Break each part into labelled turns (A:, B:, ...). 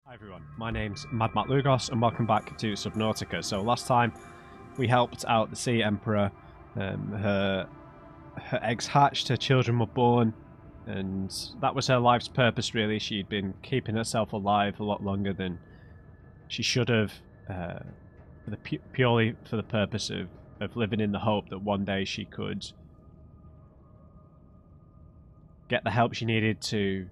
A: Hi everyone, my name's Mad Matt Lugos and welcome back to Subnautica. So last time we helped out the Sea Emperor, her eggs hatched, her children were born, and that was her life's purpose really. She'd been keeping herself alive a lot longer than she should have, purely for the purpose of living in the hope that one day she could get the help she needed to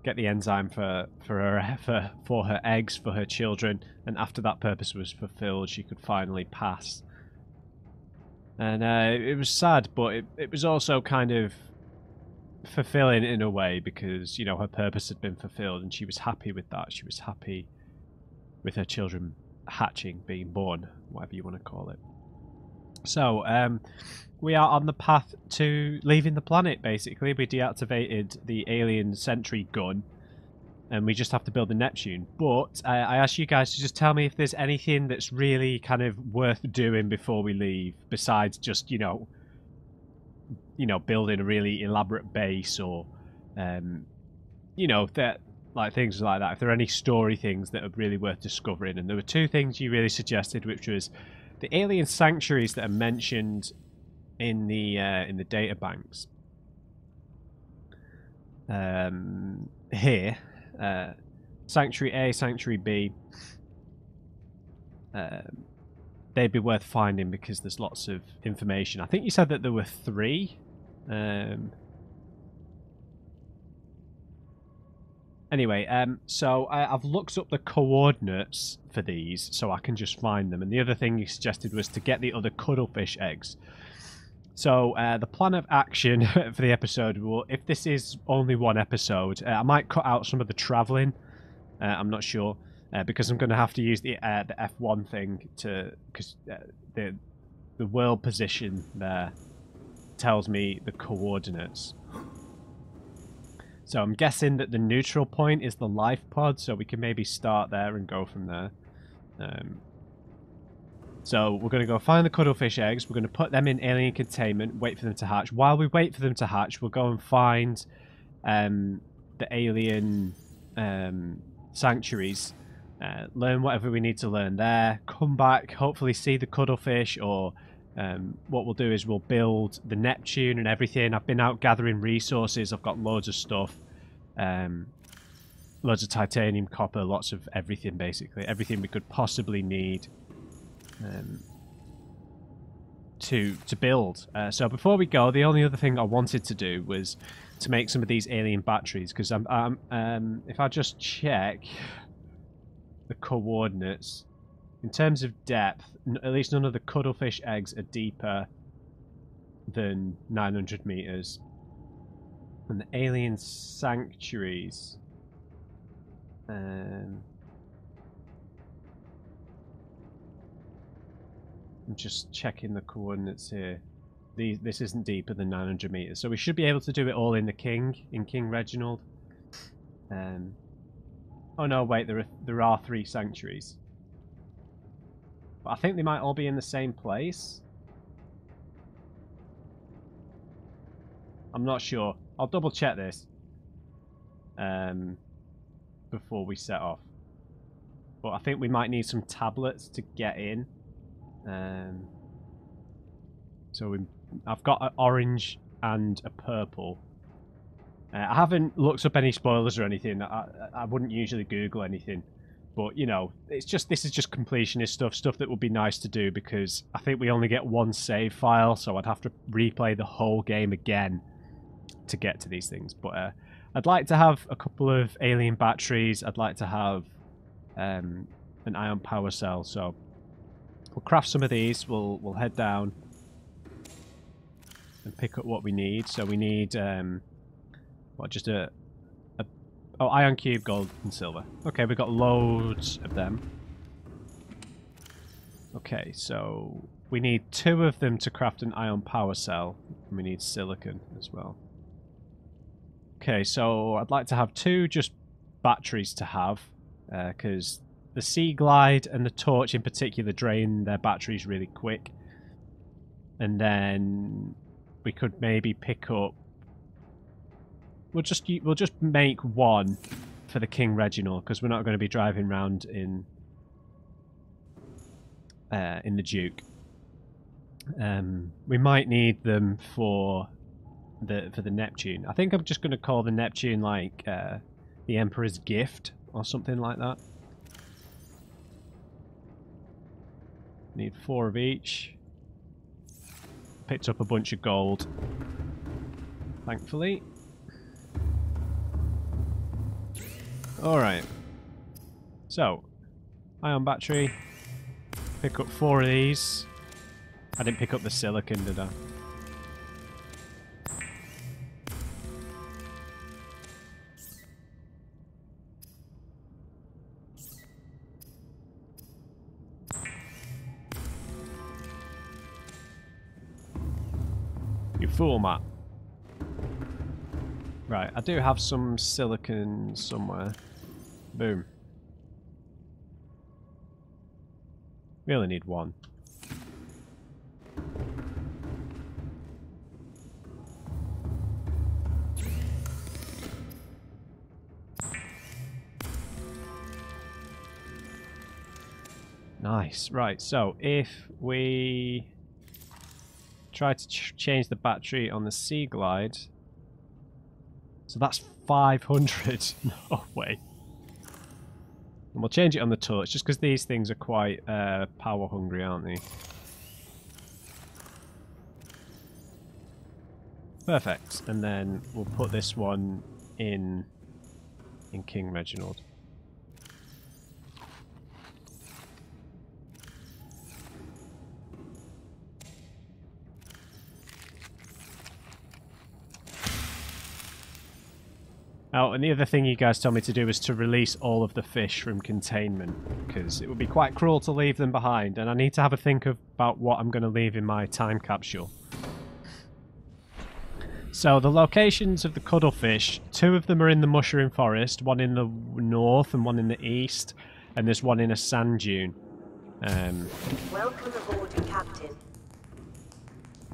A: get the enzyme for her eggs, for her children, and after that purpose was fulfilled, she could finally pass. And it was sad, but it was also kind of fulfilling in a way because, you know, her purpose had been fulfilled and she was happy with that. She was happy with her children hatching, being born, whatever you want to call it. So, we are on the path to leaving the planet, basically. We deactivated the alien sentry gun, and we just have to build the Neptune. But I asked you guys to just tell me if there's anything that's really kind of worth doing before we leave, besides just, you know, building a really elaborate base or, you know, that, like things like that. If there are any story things that are really worth discovering. And there were two things you really suggested, which was the alien sanctuaries that are mentioned in the data banks here, Sanctuary A, Sanctuary B, they'd be worth finding because there's lots of information. I think you said that there were three. Anyway, so I've looked up the coordinates for these so I can just find them. And the other thing you suggested was to get the other cuttlefish eggs. So the plan of action for the episode, well, if this is only one episode, I might cut out some of the travelling. I'm not sure because I'm going to have to use the F1 thing because the world position there tells me the coordinates. So I'm guessing that the neutral point is the life pod, so we can maybe start there and go from there. So we're going to go find the cuttlefish eggs. We're going to put them in alien containment, wait for them to hatch. While we wait for them to hatch, we'll go and find the alien sanctuaries, learn whatever we need to learn there, come back, hopefully see the cuttlefish, or what we'll do is we'll build the Neptune and everything. I've been out gathering resources. I've got loads of stuff. Loads of titanium, copper, lots of everything, basically. Everything we could possibly need to build. So before we go, the only other thing I wanted to do was to make some of these alien batteries, because if I just check the coordinates in terms of depth, at least none of the cuttlefish eggs are deeper than 900 meters, and the alien sanctuaries I'm just checking the coordinates here. This isn't deeper than 900 meters, so we should be able to do it all in King Reginald. Oh no, wait, there are three sanctuaries, but I think they might all be in the same place. I'm not sure. I'll double check this before we set off. But I think we might need some tablets to get in. So I've got an orange and a purple. I haven't looked up any spoilers or anything. I wouldn't usually Google anything, but you know, this is just completionist stuff that would be nice to do because I think we only get one save file, so I'd have to replay the whole game again to get to these things. But I'd like to have a couple of alien batteries. I'd like to have an ion power cell, so we'll craft some of these. We'll head down and pick up what we need. So we need just iron cube, gold and silver. Okay, we've got loads of them. Okay, so we need 2 of them to craft an ion power cell, and we need silicon as well. Okay, so I'd like to have 2 just batteries to have, because the Sea Glide and the Torch in particular drain their batteries really quick. And then we could maybe pick up... We'll just make one for the King Reginald, because we're not going to be driving around in the Duke. We might need them for the Neptune. I think I'm just going to call the Neptune like the Emperor's Gift or something like that. Need 4 of each. Picked up a bunch of gold, thankfully. Alright. So, ion battery. Pick up 4 of these. I didn't pick up the silicon, did I? You fool, Matt. Right, I do have some silicon somewhere. Boom. We only need 1. Nice. Right, so if we try to change the battery on the Sea Glide, so that's 500. No way. And we'll change it on the Torch, just because these things are quite power hungry, aren't they? Perfect. And then we'll put this one in King Reginald. Oh, and the other thing you guys told me to do was to release all of the fish from containment, because it would be quite cruel to leave them behind, and I need to have a think about what I'm going to leave in my time capsule. So the locations of the cuttlefish, 2 of them are in the mushroom forest, 1 in the north and 1 in the east, and there's 1 in a sand dune.
B: Welcome aboard, Captain.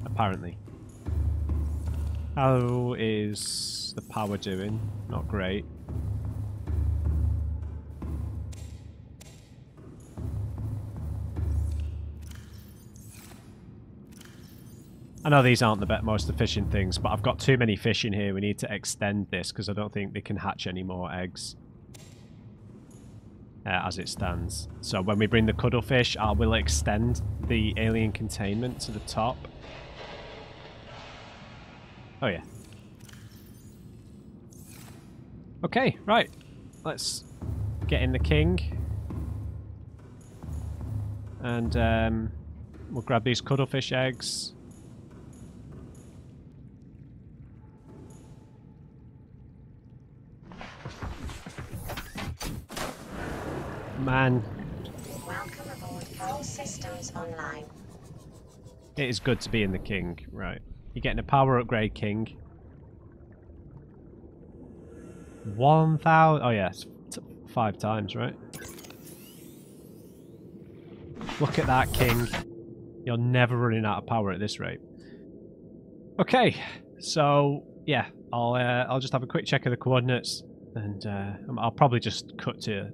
A: Apparently. How is the power doing? Not great. I know these aren't the most efficient things, but I've got too many fish in here. We need to extend this because I don't think they can hatch any more eggs as it stands. So when we bring the cuttlefish, I will extend the alien containment to the top. Oh yeah. Okay, right. Let's get in the King. And we'll grab these cuttlefish eggs. Man.
B: Welcome aboard. All systems online.
A: It is good to be in the King. Right. You're getting a power upgrade, King. 1,000. Oh, yes. 5 times, right? Look at that, King. You're never running out of power at this rate. Okay. So, yeah. I'll just have a quick check of the coordinates. And I'll probably just cut to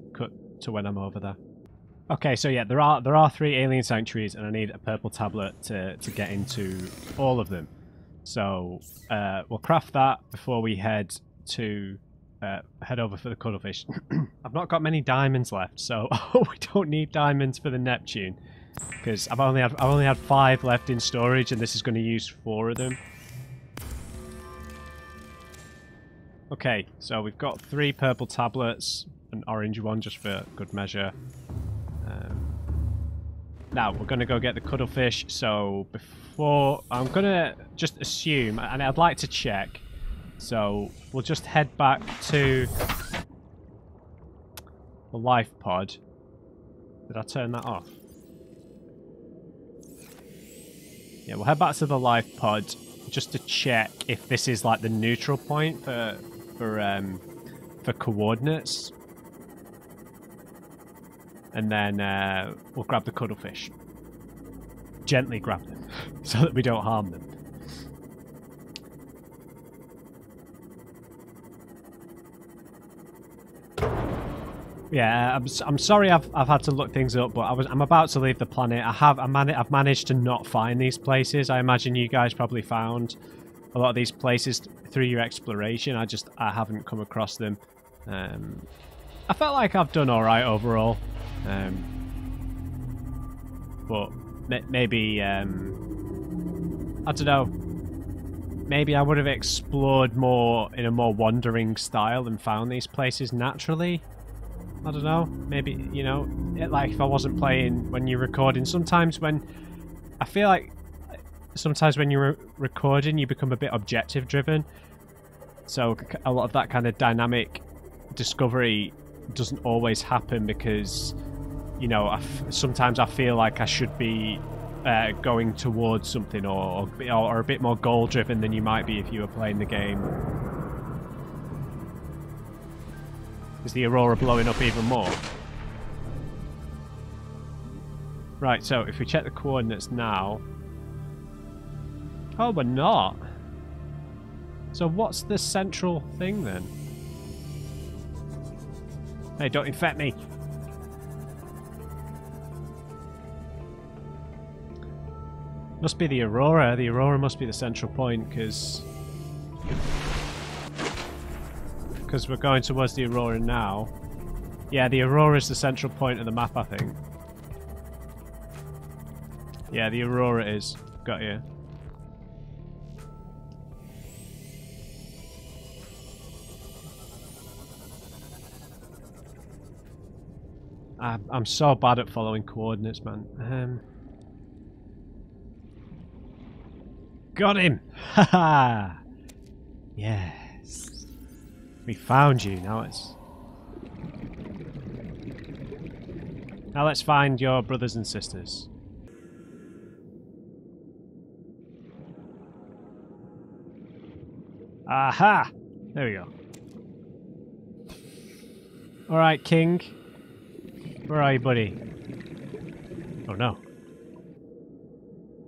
A: when I'm over there. Okay, so yeah, there are 3 alien sanctuaries, and I need a purple tablet to get into all of them. So we'll craft that before we head over for the cuttlefish. I've not got many diamonds left, so we don't need diamonds for the Neptune, because I've only had 5 left in storage, and this is going to use 4 of them. Okay, so we've got 3 purple tablets, an orange one just for good measure. Now, we're going to go get the cuttlefish, so before... I'm going to just assume, and I'd like to check, so we'll just head back to the life pod. Did I turn that off? Yeah, we'll head back to the life pod just to check if this is like the neutral point for coordinates. And then we'll grab the cuttlefish. Gently grab them, so that we don't harm them. Yeah, I'm sorry I've had to look things up, but I'm about to leave the planet. I've managed to not find these places. I imagine you guys probably found a lot of these places through your exploration. I haven't come across them. I felt like I've done all right overall, but maybe I don't know. Maybe I would have explored more in a more wandering style and found these places naturally. I don't know, maybe, you know, like if I wasn't playing when you're recording, I feel like sometimes when you're recording you become a bit objective driven, so a lot of that kind of dynamic discovery doesn't always happen because, you know, sometimes I feel like I should be going towards something or a bit more goal driven than you might be if you were playing the game. Is the Aurora blowing up even more? Right, so if we check the coordinates now... Oh, we're not! So what's the central thing then? Hey, don't infect me! Must be the Aurora. The Aurora must be the central point, because we're going towards the Aurora now. Yeah, the Aurora is the central point of the map, I think. Yeah, the Aurora is. Got you. I'm so bad at following coordinates, man. Got him! Haha! Yes. We found you. Now let's find your brothers and sisters. Aha! There we go. Alright, King. Where are you, buddy? Oh no.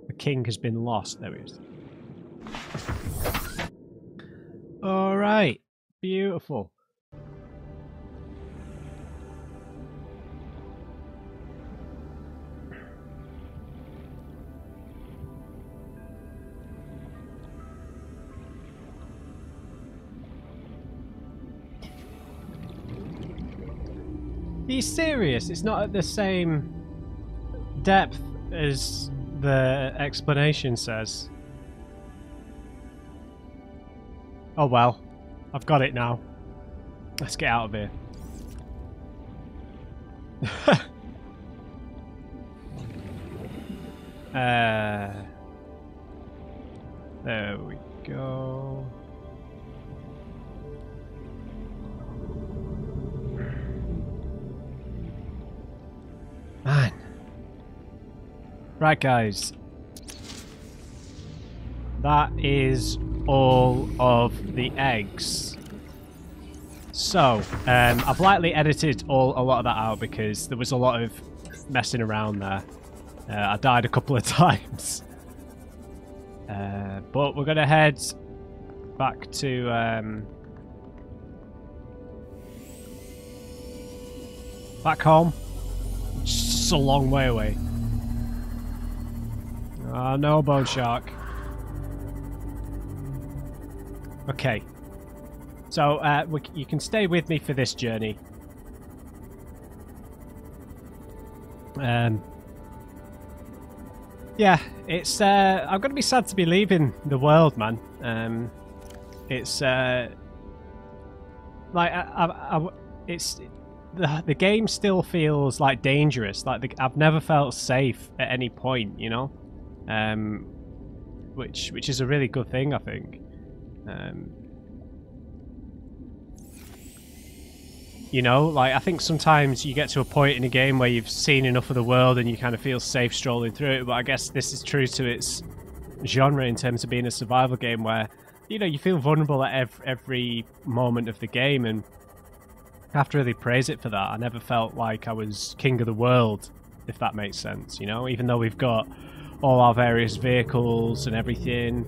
A: The king has been lost. There he is. Alright. Beautiful. Are you serious? It's not at the same depth as the explanation says. Oh well. I've got it now. Let's get out of here. There we go. Man. Right, guys. That is all of the eggs. So, I've lightly edited a lot of that out because there was a lot of messing around there. I died a couple of times. But we're going to head back to... back home. It's a long way away. No bone shark. Okay. So, you can stay with me for this journey. Yeah, it's... I'm going to be sad to be leaving the world, man. It's... like, it's... The game still feels, like, dangerous. Like, I've never felt safe at any point, you know? Which is a really good thing, I think. You know, like, I think sometimes you get to a point in a game where you've seen enough of the world and you kind of feel safe strolling through it, but I guess this is true to its genre in terms of being a survival game where, you know, you feel vulnerable at every moment of the game, and I have to really praise it for that. I never felt like I was king of the world, if that makes sense, you know? Even though we've got all our various vehicles and everything,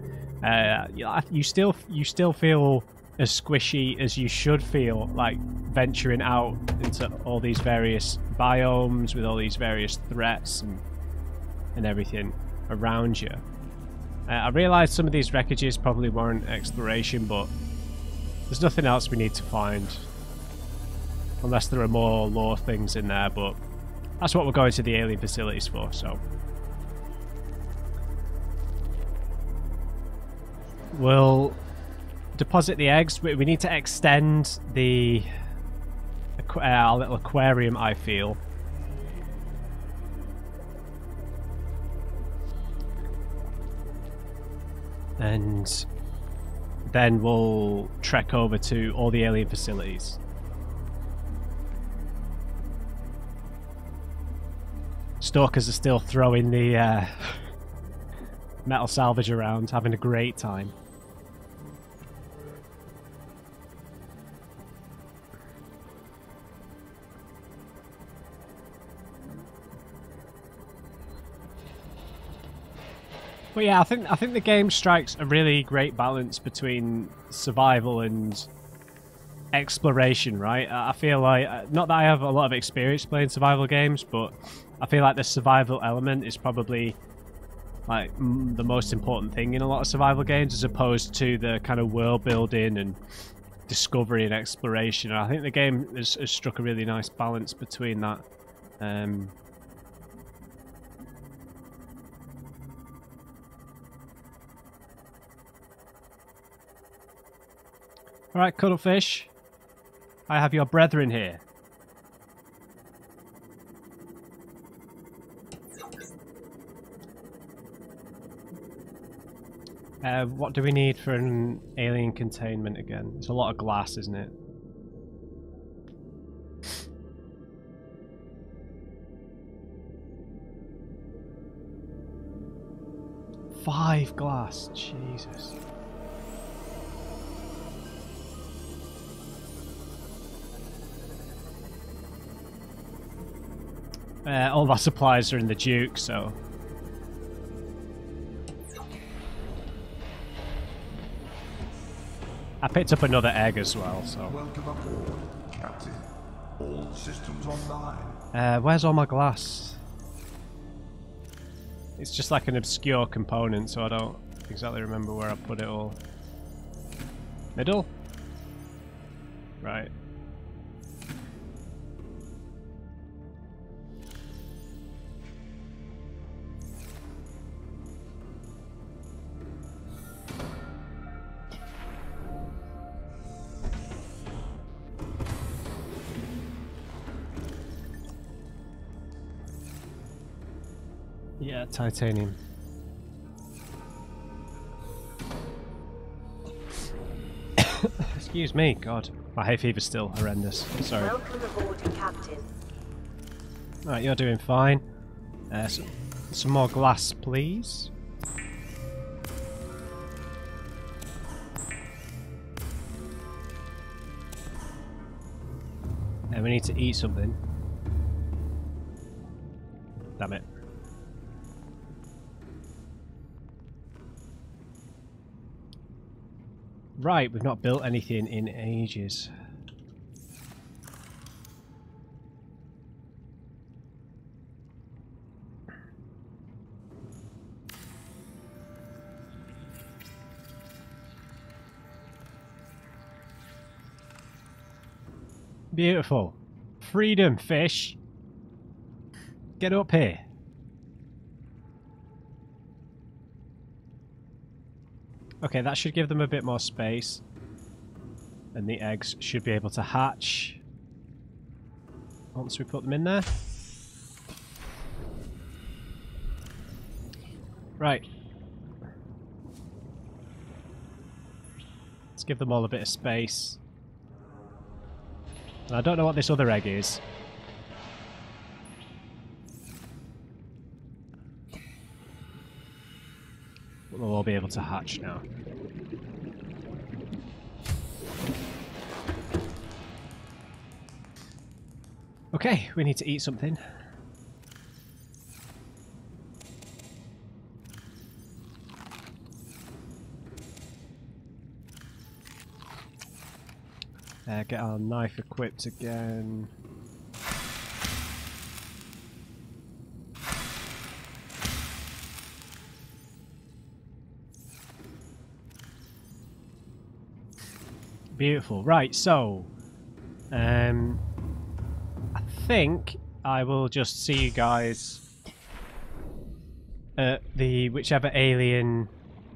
A: you still feel as squishy as you should feel, like venturing out into all these various biomes with all these various threats and everything around you. I realised some of these wreckages probably warrant exploration, but there's nothing else we need to find. Unless there are more lore things in there, but that's what we're going to the alien facilities for, so. We'll deposit the eggs. We need to extend the our little aquarium, I feel. And then we'll trek over to all the alien facilities. Stalkers are still throwing the metal salvage around, having a great time. But yeah, I think the game strikes a really great balance between survival and exploration, right? I feel like, not that I have a lot of experience playing survival games, but I feel like the survival element is probably like the most important thing in a lot of survival games, as opposed to the kind of world building and discovery and exploration. And I think the game has struck a really nice balance between that. Alright, Cuttlefish. I have your brethren here. What do we need for an alien containment again? It's a lot of glass, isn't it? Five glass, Jesus. All of our supplies are in the Duke, so... I picked up another egg as well, so...
C: Welcome aboard, Captain. All systems online.
A: Where's all my glass? It's just like an obscure component, so I don't exactly remember where I put it all. Middle? Right. Yeah, titanium. Excuse me, God. My hay fever's still horrendous. Sorry.
B: Welcome aboard, Captain.
A: Right, you're doing fine. Some more glass, please. And we need to eat something. Damn it. Right, we've not built anything in ages. Beautiful. Freedom, fish. Get up here. Okay, that should give them a bit more space. And the eggs should be able to hatch once we put them in there. Right. Let's give them all a bit of space. And I don't know what this other egg is. But they'll all be able to hatch now. Okay, we need to eat something. Get our knife equipped again. Beautiful. Right, so I think I will just see you guys at the whichever alien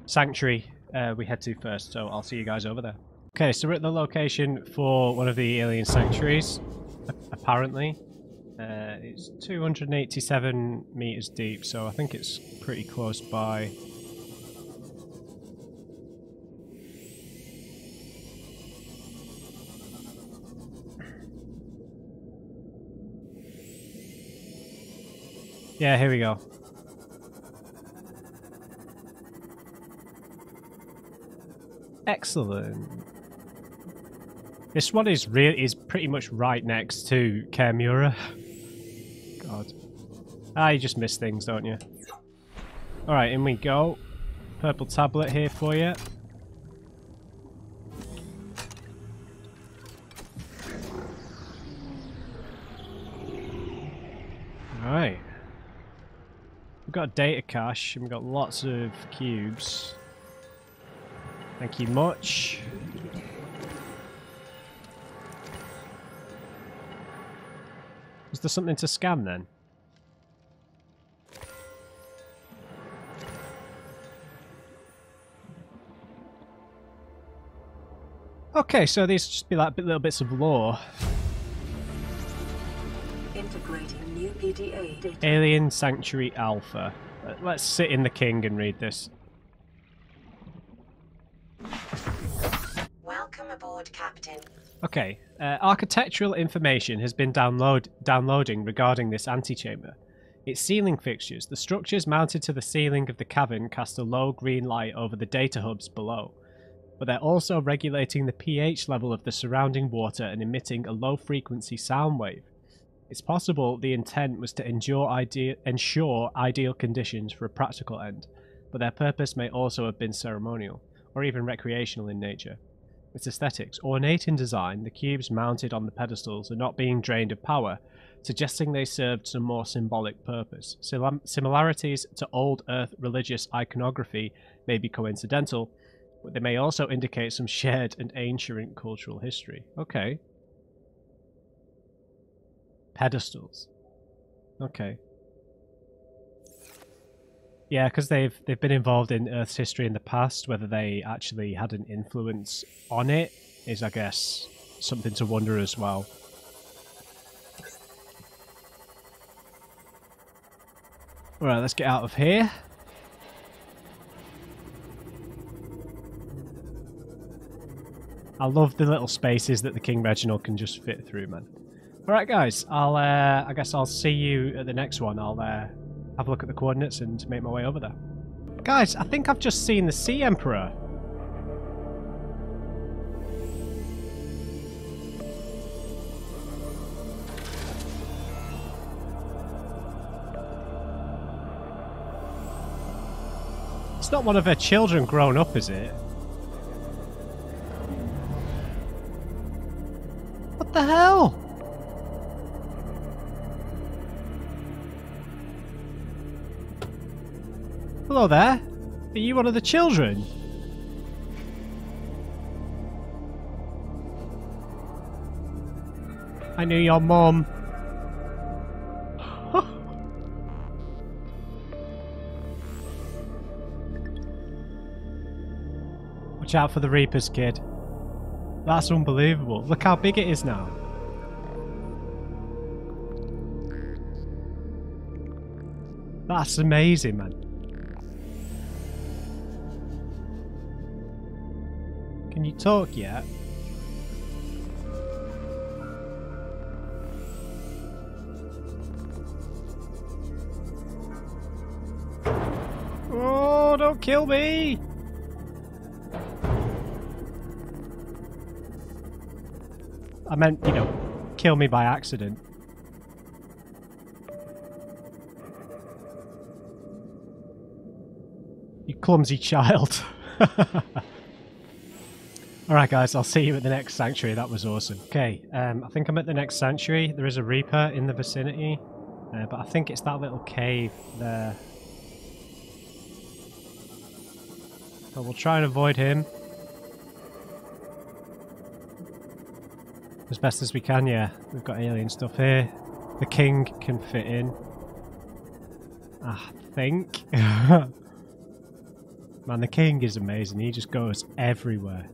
A: sanctuary we head to first. So I'll see you guys over there. Okay, so we're at the location for one of the alien sanctuaries, apparently. It's 287 meters deep, so I think it's pretty close by. Yeah, here we go. Excellent. This one is pretty much right next to Kaemura. God. You just miss things, don't you? Alright, in we go. Purple tablet here for you. Alright. We've got a data cache and we've got lots of cubes. Thank you much. Was there something to scan then? Okay, so these just be like little bits of lore.
D: Integrating new PDA data.
A: Alien Sanctuary Alpha. Let's sit in the king and read this.
B: Welcome aboard, Captain.
A: Okay, architectural information has been downloading regarding this antechamber. Its ceiling fixtures, the structures mounted to the ceiling of the cavern, cast a low green light over the data hubs below. But they're also regulating the pH level of the surrounding water and emitting a low-frequency sound wave. It's possible the intent was to ensure ideal conditions for a practical end, but their purpose may also have been ceremonial, or even recreational in nature. Its aesthetics, ornate in design, the cubes mounted on the pedestals are not being drained of power, suggesting they served some more symbolic purpose. Similarities to old Earth religious iconography may be coincidental, but they may also indicate some shared and ancient cultural history. Okay. Pedestals. Okay. Yeah, because they've been involved in Earth's history in the past. Whether they actually had an influence on it is, I guess, something to wonder as well. Alright, let's get out of here. I love the little spaces that the King Reginald can just fit through, man. Alright guys, I guess I'll see you at the next one. I'll have a look at the coordinates and make my way over there. Guys, I think I've just seen the Sea Emperor. It's not one of her children grown up, is it? What the hell? Hello there. Are you one of the children? I knew your mum. Watch out for the Reapers, kid. That's unbelievable. Look how big it is now. That's amazing, man. Can you talk yet? Oh, don't kill me! I meant, you know, kill me by accident. You clumsy child. Alright guys, I'll see you at the next sanctuary. That was awesome. Okay, I think I'm at the next sanctuary. There is a Reaper in the vicinity, but I think it's that little cave there. So we'll try and avoid him as best as we can. Yeah, we've got alien stuff here. The king can fit in, I think. Man, the king is amazing. He just goes everywhere.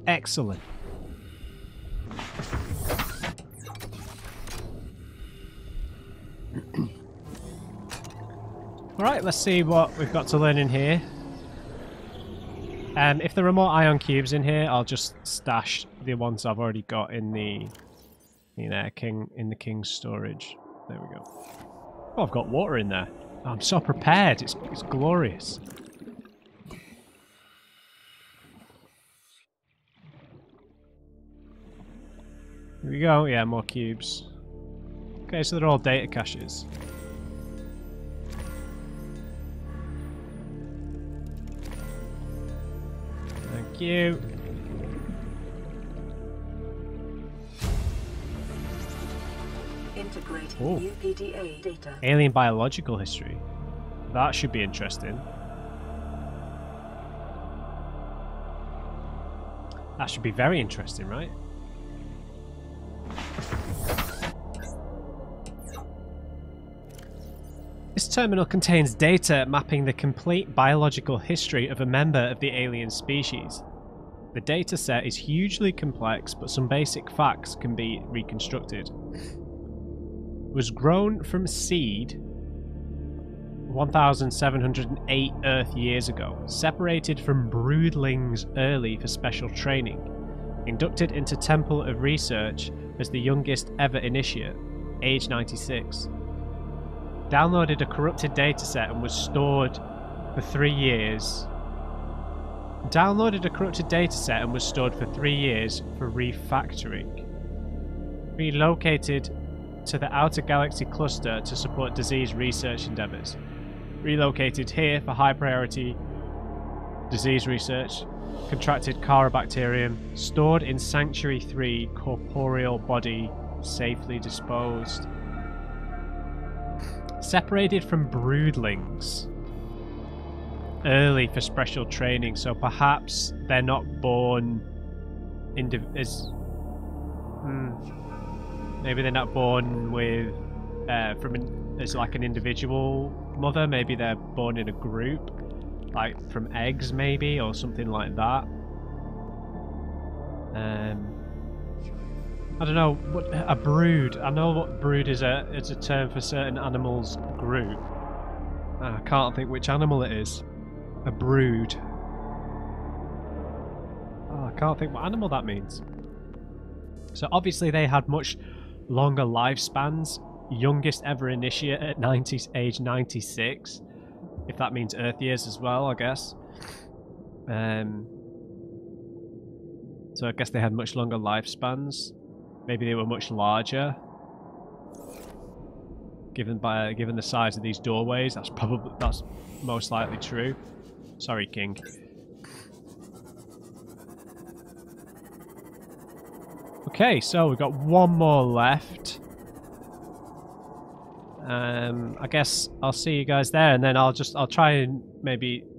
A: Excellent. Alright, let's see what we've got to learn in here. If there are more ion cubes in here, I'll just stash the ones I've already got in the king's storage. There we go. Oh, I've got water in there. I'm so prepared. It's glorious. Here we go. Yeah, more cubes. Okay, so they're all data caches. Thank you.
D: Integrating new PDA data.
A: Alien biological history. That should be interesting. That should be very interesting, right? This terminal contains data mapping the complete biological history of a member of the alien species. The data set is hugely complex, but some basic facts can be reconstructed. Was grown from seed 1,708 Earth years ago, separated from broodlings early for special training, inducted into Temple of Research as the youngest ever initiate, age 96. Downloaded a corrupted dataset and was stored for 3 years. Downloaded a corrupted dataset and was stored for 3 years for refactoring. Relocated to the Outer Galaxy Cluster to support disease research endeavours. Relocated here for high priority disease research. Contracted Carabacterium. Stored in Sanctuary 3 corporeal body. Safely disposed. Separated from broodlings early for special training, so perhaps they're not born maybe they're not born with as like an individual mother. Maybe they're born in a group, like from eggs, maybe, or something like that. I don't know what a brood. I know what brood is a term for certain animals group. I can't think which animal it is. A brood. Oh, I can't think what animal that means. So obviously they had much longer lifespans. Youngest ever initiate at age 96. If that means Earth years as well, I guess. So I guess they had much longer lifespans. Maybe they were much larger. Given the size of these doorways, that's most likely true. Sorry, King. Okay, so we've got one more left. I guess I'll see you guys there, and then I'll try and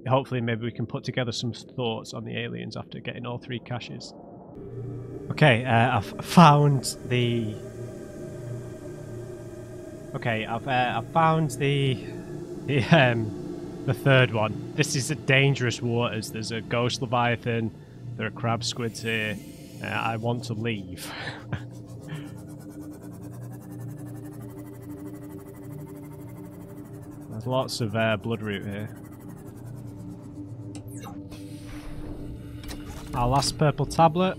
A: hopefully we can put together some thoughts on the aliens after getting all 3 caches. Okay, I've found the. Okay, I've found the 3rd one. This is at dangerous waters. There's a ghost leviathan. There are crab squids here. I want to leave. There's lots of bloodroot here. Our last purple tablet.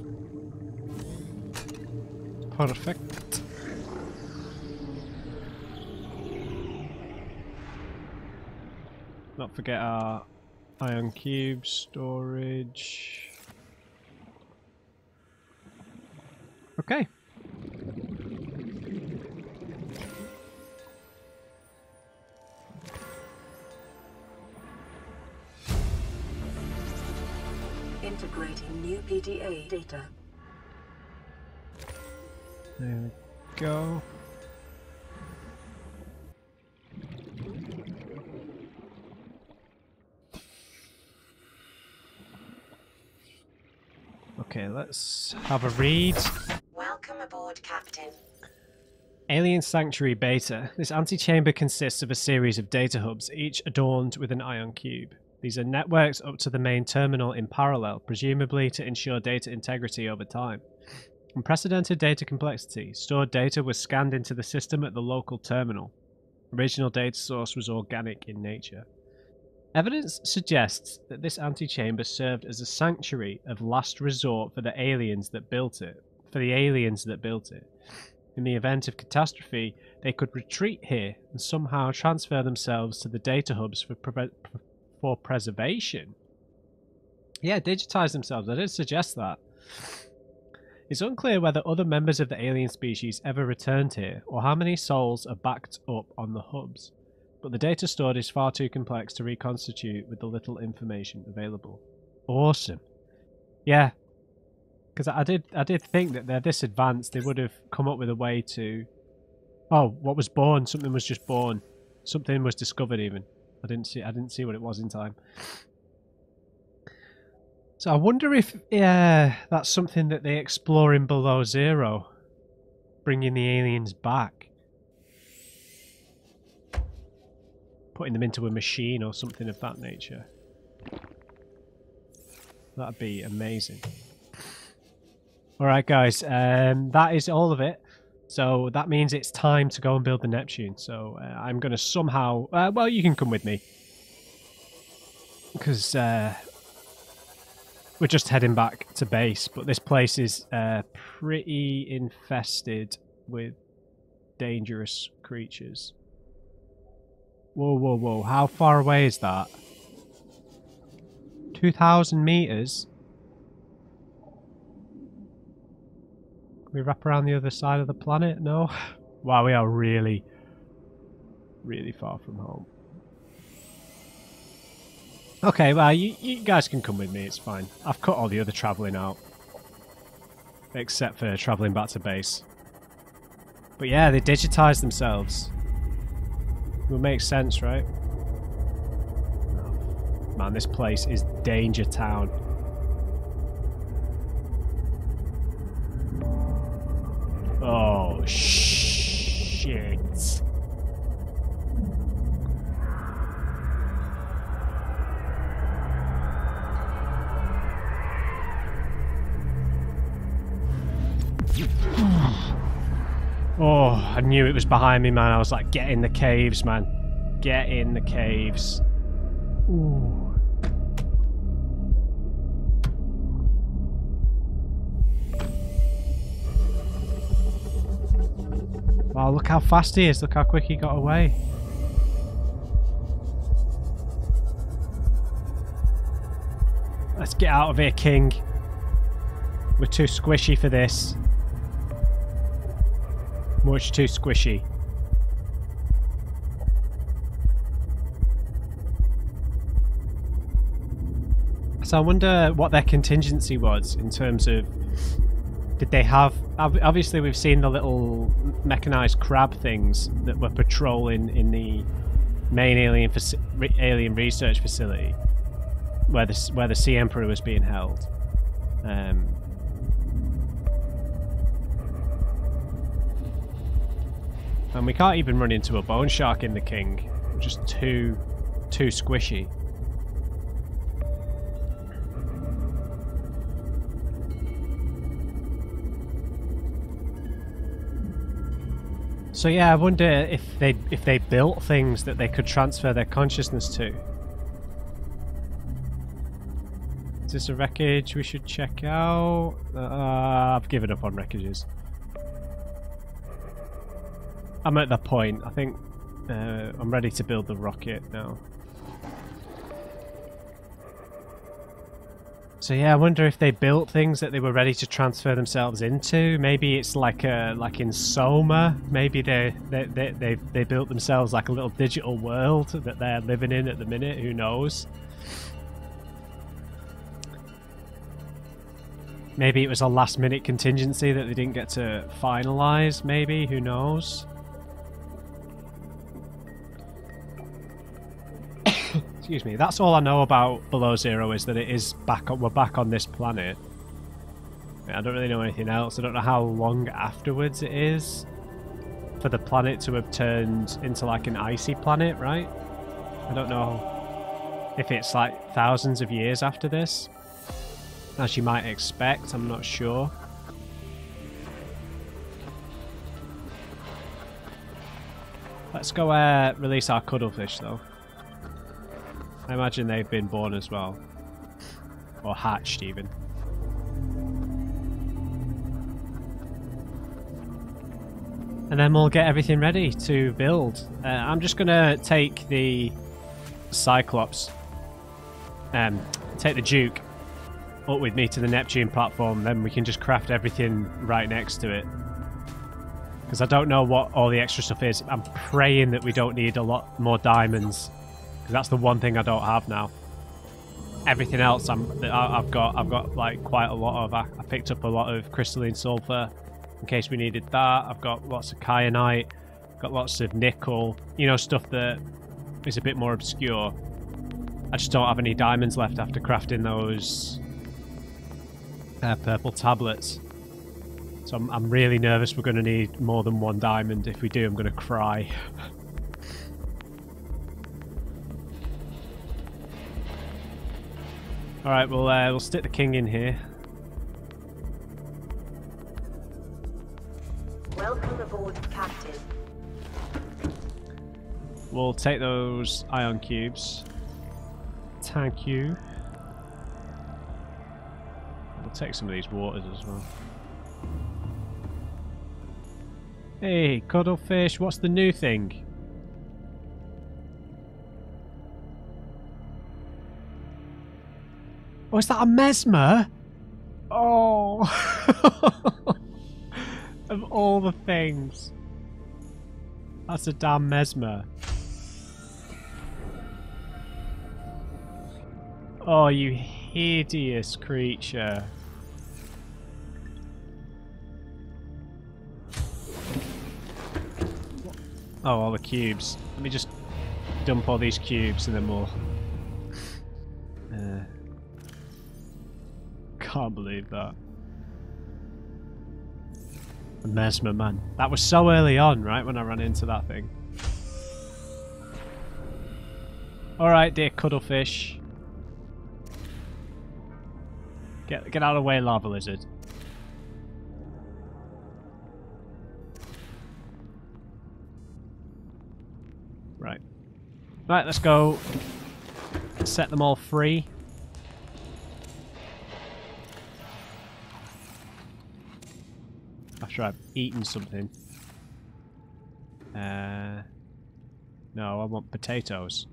A: Perfect. Not forget our ion cube storage. Okay.
D: Integrating new PDA data.
A: There we go. Okay, let's have a read.
B: Welcome aboard, Captain.
A: Alien Sanctuary Beta. This antechamber consists of a series of data hubs, each adorned with an ion cube. These are networks up to the main terminal in parallel, presumably to ensure data integrity over time. Unprecedented data complexity. Stored data was scanned into the system at the local terminal. Original data source was organic in nature. Evidence suggests that this antechamber served as a sanctuary of last resort for the aliens that built it. In the event of catastrophe, they could retreat here and somehow transfer themselves to the data hubs for preservation. Yeah, digitize themselves. I did suggest that. It's unclear whether other members of the alien species ever returned here, or how many souls are backed up on the hubs. But the data stored is far too complex to reconstitute with the little information available. Awesome. Yeah. Because I did think that they're this advanced, they would have come up with a way to... Oh, what was born? Something was just born. Something was discovered even. I didn't see what it was in time. So I wonder if that's something that they explore in Below Zero. Bringing the aliens back. Putting them into a machine or something of that nature. That'd be amazing. Alright guys, that is all of it. So that means it's time to go and build the Neptune. So I'm going to somehow... well, you can come with me. Because we're just heading back to base. But this place is pretty infested with dangerous creatures. Whoa, whoa, whoa. How far away is that? 2,000 meters? Can we wrap around the other side of the planet? No? Wow, we are really, really far from home. Okay, well, you guys can come with me. It's fine. I've cut all the other travelling out. Except for travelling back to base. But yeah, they digitized themselves. Will make sense, right? Oh, man, this place is Danger Town. Oh, shit. Oh, I knew it was behind me, man. I was like, get in the caves, man. Get in the caves. Ooh. Wow, look how fast he is. Look how quick he got away. Let's get out of here, King. We're too squishy for this. Much too squishy. So I wonder what their contingency was in terms of... Did they have... Obviously we've seen the little mechanized crab things that were patrolling in the main alien research facility where the Sea Emperor was being held. And we can't even run into a bone shark in the King. We're just too squishy. So yeah, I wonder if they built things that they could transfer their consciousness to. Is this a wreckage we should check out? I've given up on wreckages. I'm at the point. I think I'm ready to build the rocket now. So yeah, I wonder if they built things that they were ready to transfer themselves into. Maybe it's like in Soma. Maybe they built themselves like a little digital world that they're living in at the minute. Who knows? Maybe it was a last-minute contingency that they didn't get to finalise, maybe? Who knows? Excuse me. That's all I know about Below Zero, is that it is back on, we're back on this planet. I don't really know anything else. I don't know how long afterwards it is for the planet to have turned into like an icy planet, right? I don't know if it's like thousands of years after this, as you might expect. I'm not sure. Let's go release our cuttlefish though. I imagine they've been born as well. Or hatched even. And then we'll get everything ready to build. I'm just going to take the Cyclops, take the Duke up with me to the Neptune platform, then we can just craft everything right next to it. Because I don't know what all the extra stuff is. I'm praying that we don't need a lot more diamonds, because that's the one thing I don't have now. Everything else I've got like quite a lot of. I picked up a lot of crystalline sulfur in case we needed that. I've got lots of kyanite, got lots of nickel, you know, stuff that is a bit more obscure. I just don't have any diamonds left after crafting those purple tablets. So I'm really nervous we're going to need more than one diamond. If we do, I'm going to cry. Alright, we'll stick the king in here.
D: Welcome aboard, Captain.
A: We'll take those ion cubes. Thank you. We'll take some of these waters as well. Hey, cuttlefish, what's the new thing? Oh, is that a mesmer? Oh! Of all the things. That's a damn mesmer. Oh, you hideous creature. Oh, all the cubes. Let me just dump all these cubes and then we'll... Can't believe that. The mesmer, man. That was so early on, right, when I ran into that thing. Alright, dear cuttlefish. Get out of the way, lava lizard. Right. Right, let's go set them all free. After I've eaten something. No, I want potatoes.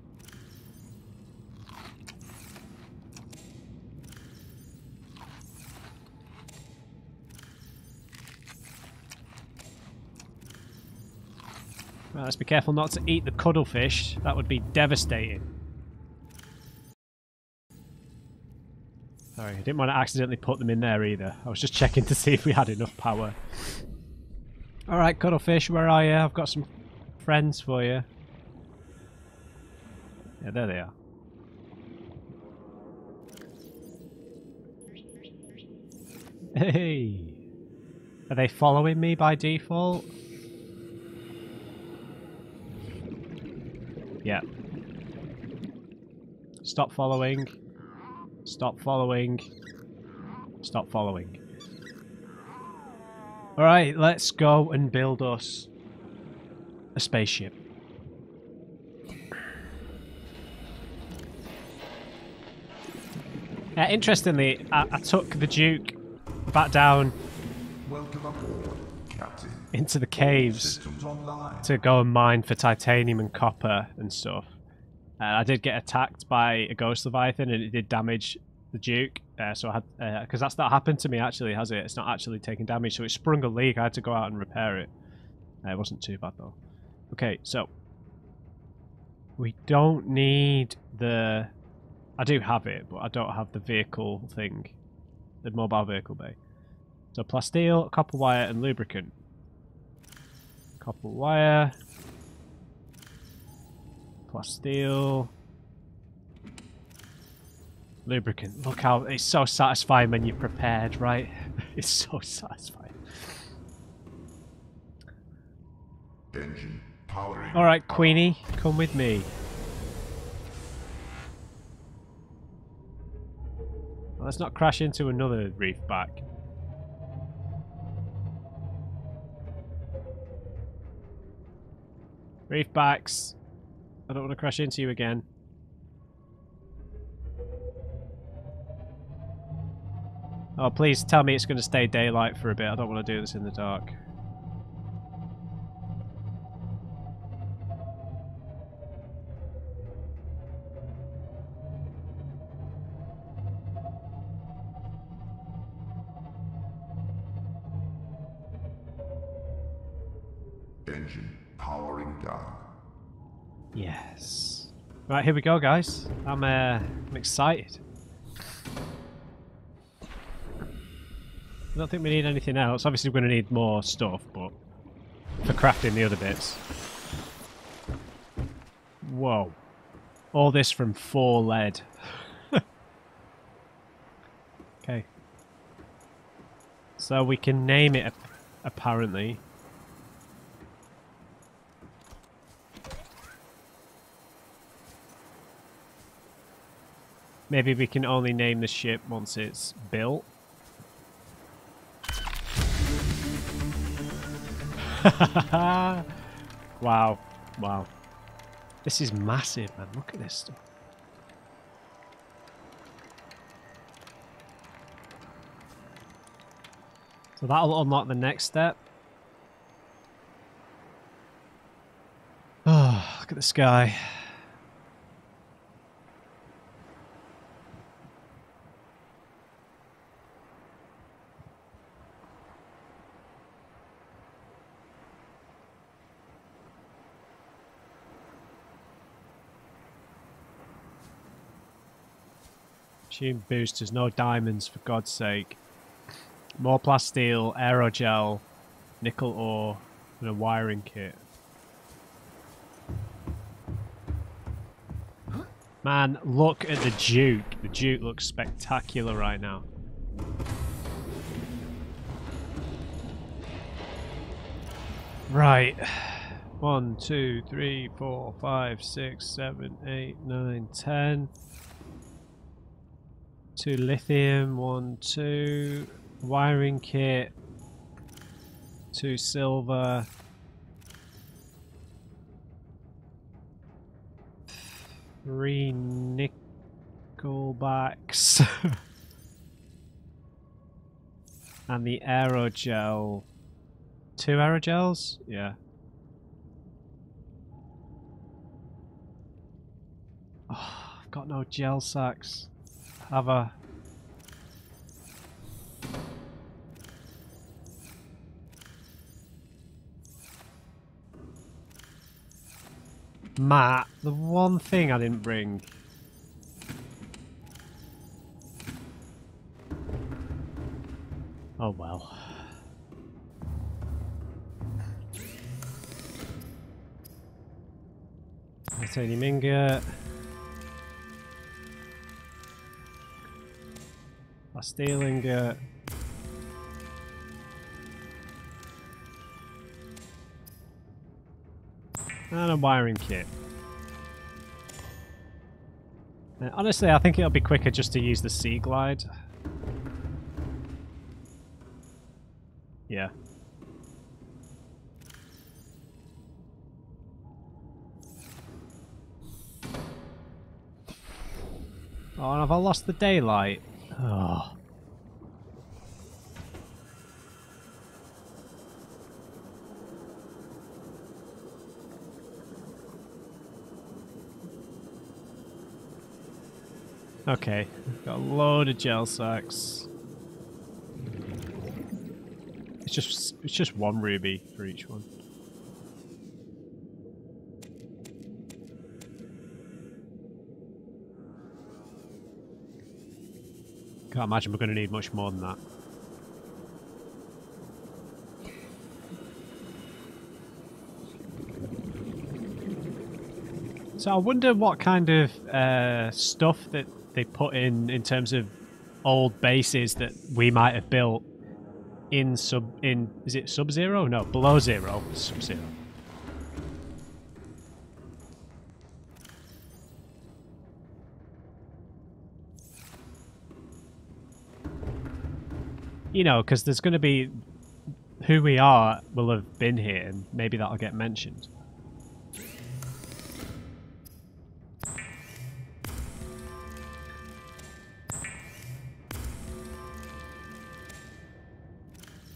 A: Right, let's be careful not to eat the cuttlefish. That would be devastating. Sorry, I didn't want to accidentally put them in there either. I was just checking to see if we had enough power. Alright, cuttlefish, where are you? I've got some friends for you. Yeah, there they are. Hey! Are they following me by default? Yeah. Stop following. Stop following. Stop following. Alright, let's go and build us a spaceship. Interestingly, I took the Duke back down
C: Welcome aboard, Captain.
A: into the caves
C: Systems online.
A: to go and mine for titanium and copper and stuff. I did get attacked by a ghost leviathan and it did damage the Duke, so I had because that's not happened to me actually, has it? It's not actually taking damage, so it sprung a leak. I had to go out and repair it. It wasn't too bad though. Okay, so we don't need the. I do have it, but I don't have the vehicle thing. the mobile vehicle bay. So plasteel, copper wire, and lubricant. Copper wire. Plasteel. Lubricant. Look how it's so satisfying when you're prepared, right? It's so satisfying.
C: Engine powering.
A: Alright, Queenie, come with me. Well, let's not crash into another reef back. Reef backs. I don't want to crash into you again. Oh, please tell me it's going to stay daylight for a bit. I don't want to do this in the dark.
C: Engine powering down.
A: Yes. Right, here we go, guys. I'm excited. I don't think we need anything else. Obviously, we're going to need more stuff, but for crafting the other bits. Whoa. All this from 4 lead. Okay. So we can name it, apparently. Maybe we can only name the ship once it's built. Wow. Wow. This is massive, man. Look at this stuff. So that'll unlock the next step. Oh, look at the sky. Machine boosters, no diamonds for God's sake. More plasteel, aerogel, nickel ore, and a wiring kit. Man, look at the Duke. The Duke looks spectacular right now. Right. 1, 2, 3, 4, 5, 6, 7, 8, 9, 10. 2 lithium, 1, 2. Wiring kit. 2 silver. 3 nickelbacks. And the aerogel. 2 aerogels? Yeah. Oh, I've got no gel sacks. Have a... Matt, the one thing I didn't bring. Oh well. Titanium ingot. A steel ingot. And a wiring kit. And honestly, I think it'll be quicker just to use the Sea Glide. Yeah. Oh, and have I lost the daylight? Oh. Okay, got a load of gel sacks. It's just 1 ruby for each one. Can't imagine we're going to need much more than that. So I wonder what kind of stuff that they put in terms of old bases that we might have built in is it Sub-Zero? No, Below Zero. Sub-Zero. You know, because there's going to be who we are will have been here, and maybe that'll get mentioned.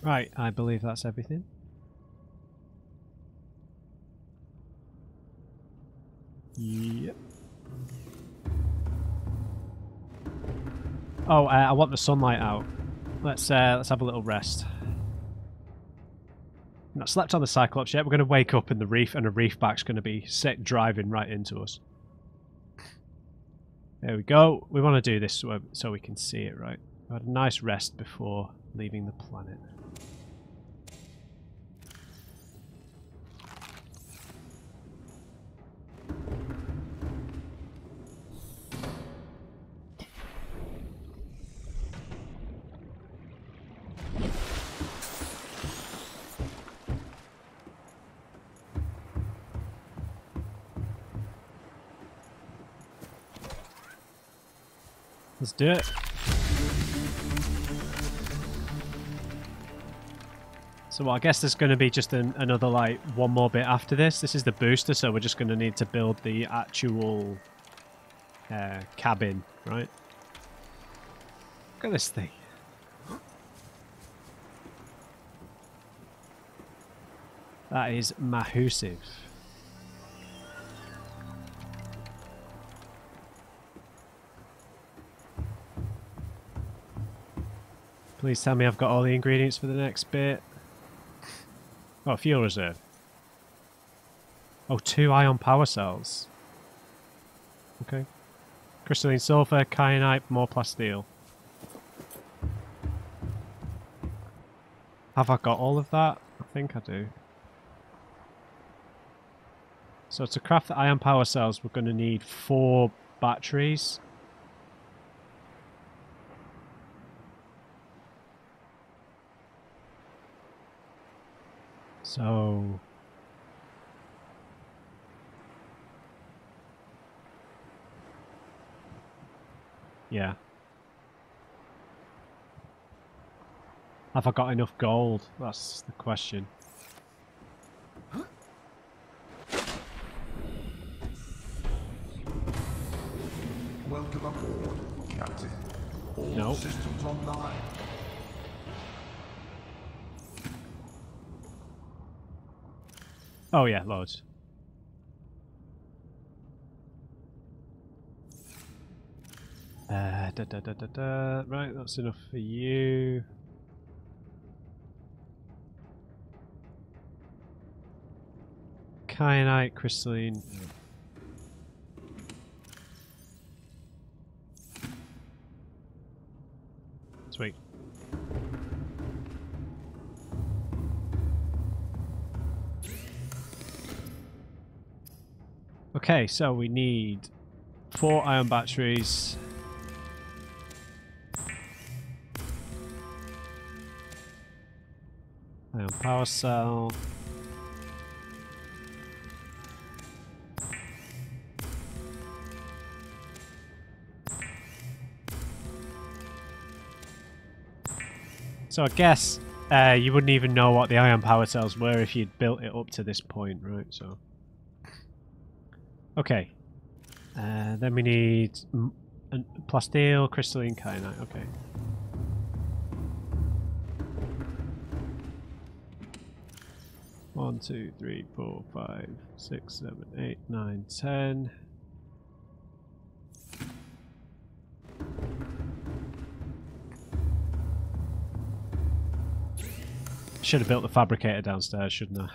A: Right, I believe that's everything. Yep. Oh, I want the sunlight out. Let's have a little rest. Not slept on the Cyclops yet. We're going to wake up in the reef, and a reef back's going to be driving right into us. There we go. We want to do this so we can see it, right? We had a nice rest before leaving the planet. Let's do it. So I guess there's going to be just another, like, one more bit after this. This is the booster, so we're just going to need to build the actual cabin, right? Look at this thing. That is massive. Please tell me I've got all the ingredients for the next bit. Oh, fuel reserve. Oh, 2 ion power cells. Okay. Crystalline sulfur, kyanite, more plasteel. Have I got all of that? I think I do. So to craft the ion power cells, we're going to need 4 batteries. So yeah. Have I got enough gold? That's the question.
C: Welcome aboard, Captain. All
A: No.
C: systems online.
A: Oh yeah, loads. Right, that's enough for you. Kyanite, crystalline. Sweet. Okay, so we need 4 ion batteries. Ion power cell. So I guess you wouldn't even know what the ion power cells were if you'd built it up to this point, right? So, okay. Then we need plasteel, crystalline, kyanite. Okay. One, 2, 3, 4, 5, 6, 7, 8, 9, 10. Should have built the fabricator downstairs, shouldn't I?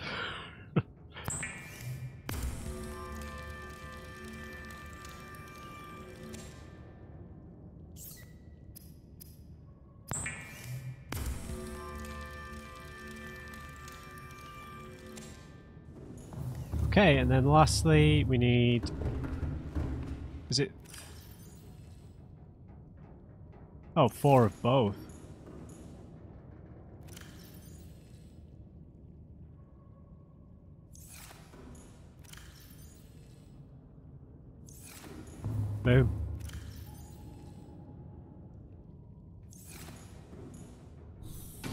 A: Okay, and then lastly we need... Is it... Oh, 4 of both. Boom.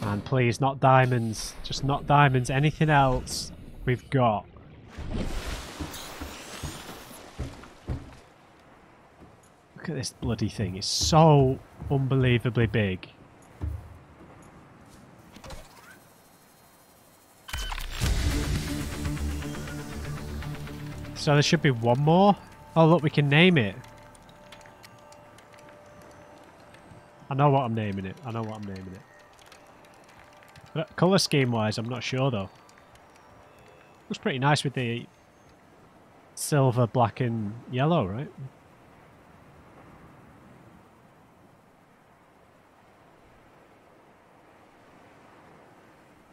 A: And please, not diamonds. Just not diamonds. Anything else we've got. Look at this bloody thing. It's so unbelievably big. So there should be one more. Oh look, we can name it. I know what I'm naming it. I know what I'm naming it. But colour scheme wise, I'm not sure though. Looks pretty nice with the silver, black and yellow, right?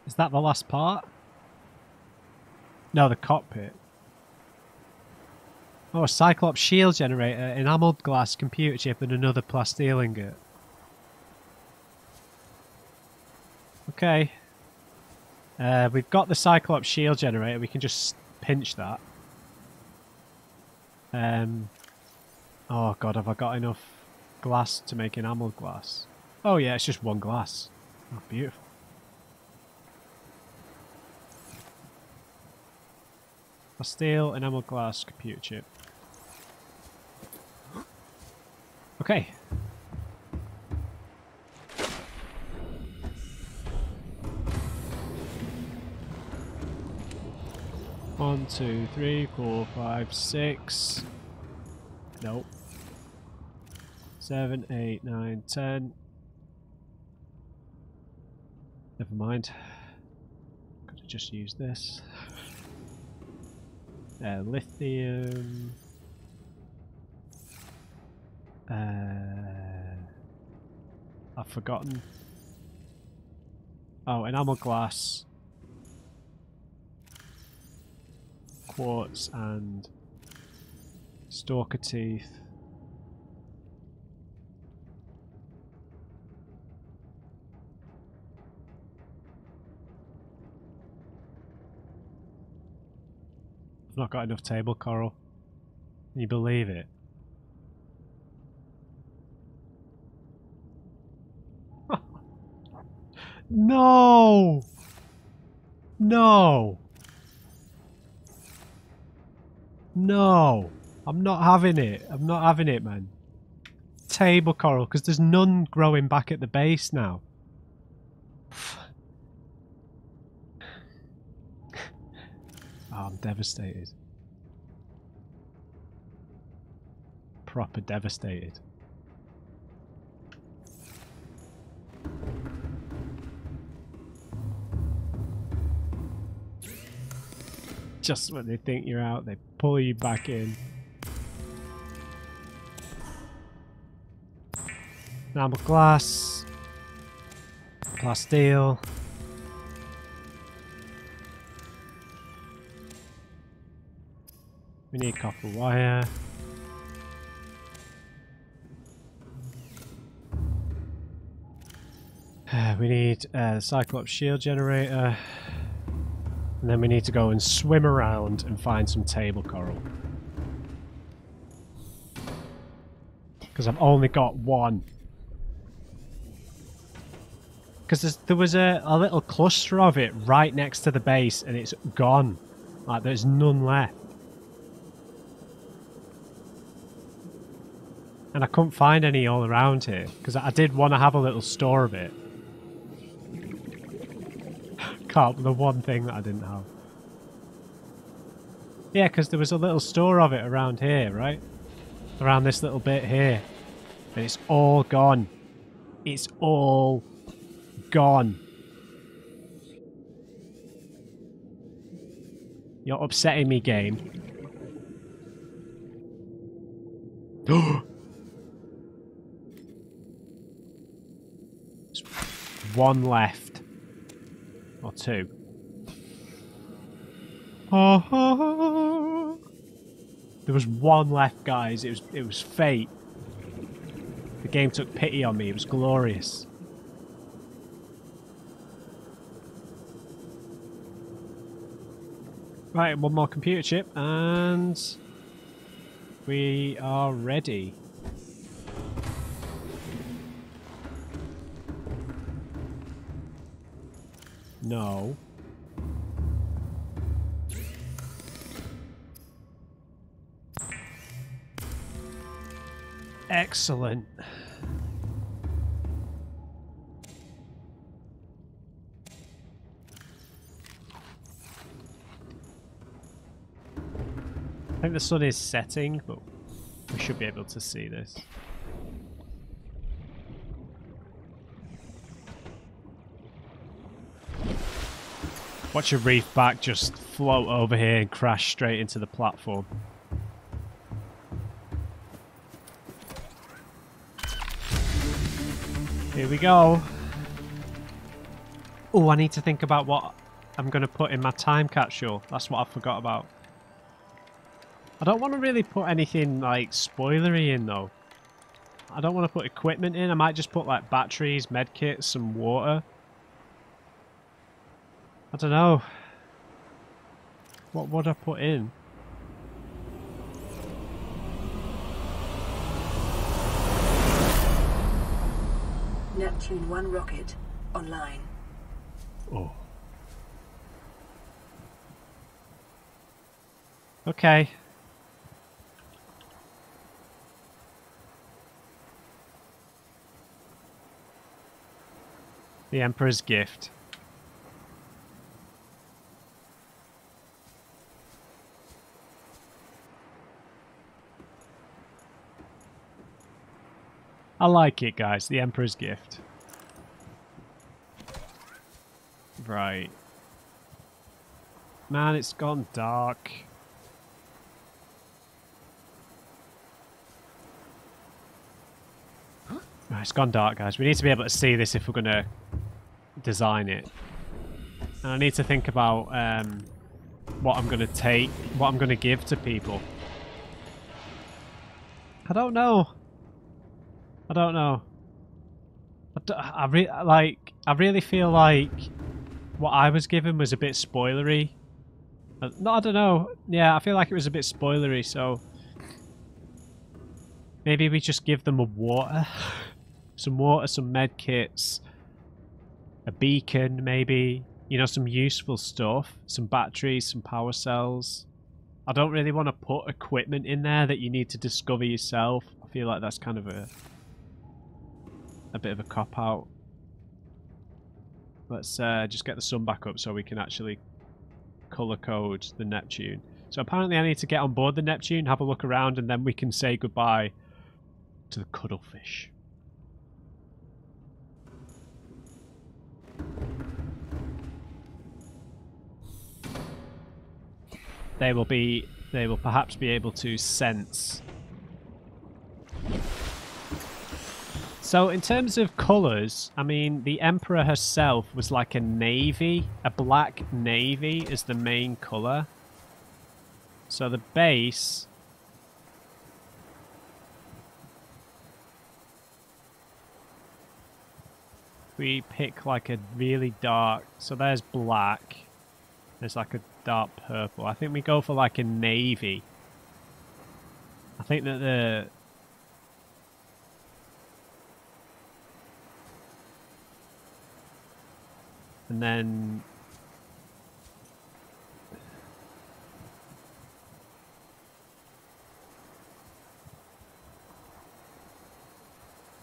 A: Is that the last part? No, the cockpit. Oh, a Cyclops shield generator, enamelled glass, computer chip and another plasteel ingot. Okay. We've got the Cyclops shield generator, we can just pinch that. Oh god, have I got enough glass to make enamelled glass? Oh yeah, it's just one glass. Oh, beautiful. Plasteel, enamelled glass, computer chip. Okay. One, two, three, 4, 5, 6. Nope. 7, 8, 9, 10. Never mind. Could have just used this. Lithium. I've forgotten. Oh, enamel glass, quartz, and stalker teeth. I've not got enough table coral. Can you believe it? No! No! No! I'm not having it. I'm not having it, man. Table coral, because there's none growing back at the base now. Oh, I'm devastated. Proper devastated. Just when they think you're out, they pull you back in. Enamel glass. Plasteel. We need copper wire. We need a Cyclops shield generator. And then we need to go and swim around and find some table coral. Because I've only got one. Because there was a little cluster of it right next to the base and it's gone. Like there's none left. And I couldn't find any all around here. Because I did want to have a little store of it. The one thing that I didn't have. Yeah, because there was a little store of it around here, right? Around this little bit here. And it's all gone. It's all gone. You're upsetting me, game. There's one left. Or two. There was one left, guys. It was fate. The game took pity on me. It was glorious. Right, one more computer chip, and we are ready. No. Excellent. I think the sun is setting, but we should be able to see this. Watch a reef back just float over here and crash straight into the platform. Here we go. Oh, I need to think about what I'm going to put in my time capsule. That's what I forgot about. I don't want to really put anything like spoilery in though. I don't want to put equipment in. I might just put like batteries, medkits, some water. I don't know. What would I put in?
D: Neptune 1 rocket online.
A: Oh. Okay. The Emperor's Gift. I like it, guys. The Emperor's Gift. Right. Man, it's gone dark. Right, it's gone dark, guys. We need to be able to see this if we're going to design it. And I need to think about what I'm going to take, what I'm going to give to people. I don't know. I don't know. I really feel like what I was given was a bit spoilery. No, I don't know. Yeah, I feel like it was a bit spoilery, so maybe we just give them a water. Some water, some med kits, a beacon maybe, you know, some useful stuff, some batteries, some power cells. I don't really want to put equipment in there that you need to discover yourself. I feel like that's kind of a bit of a cop-out. Let's just get the sun back up so we can actually colour code the Neptune. So apparently I need to get on board the Neptune, have a look around, and then we can say goodbye to the cuttlefish. They will perhaps be able to sense. So in terms of colours, I mean, the Emperor herself was like a navy. A black navy is the main colour. So the base... we pick like a really dark... so there's black. There's like a dark purple. I think we go for like a navy. I think that the... and then...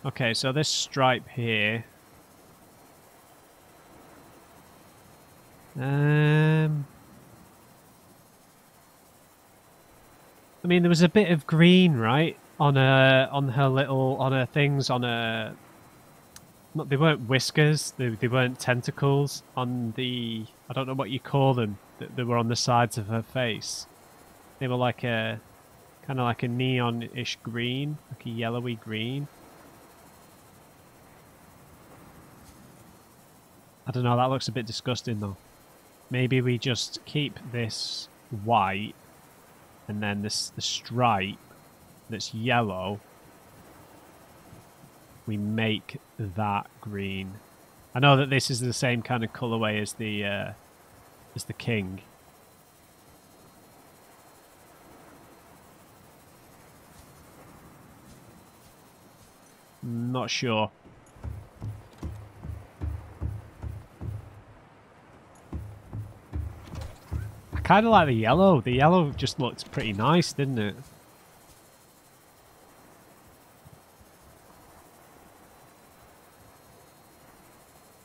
A: okay, so this stripe here... I mean, there was a bit of green, right, on her things, on her. Not, they weren't whiskers. They weren't tentacles on the. I don't know what you call them. That were on the sides of her face. They were like a, kind of like a neon-ish green, like a yellowy green. I don't know. That looks a bit disgusting, though. Maybe we just keep this white, and then this the stripe that's yellow. We make that green. I know that this is the same kind of colorway as the king. Not sure. I kind of like the yellow. The yellow just looked pretty nice, didn't it?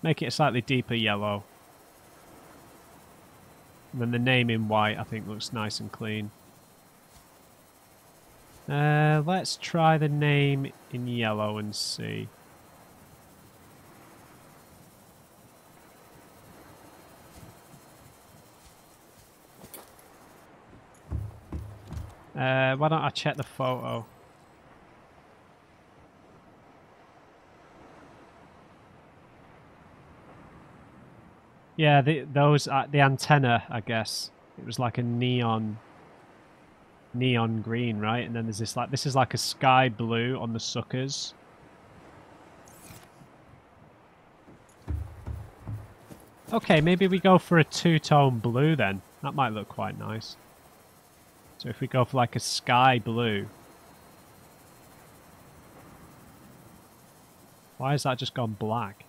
A: Make it a slightly deeper yellow. And then the name in white, I think, looks nice and clean. Let's try the name in yellow and see. Why don't I check the photo? Yeah, the antenna, I guess. It was like a neon green, right? And then there's this is like a sky blue on the suckers. Okay, maybe we go for a two-tone blue then. That might look quite nice. So if we go for like a sky blue. Why has that just gone black?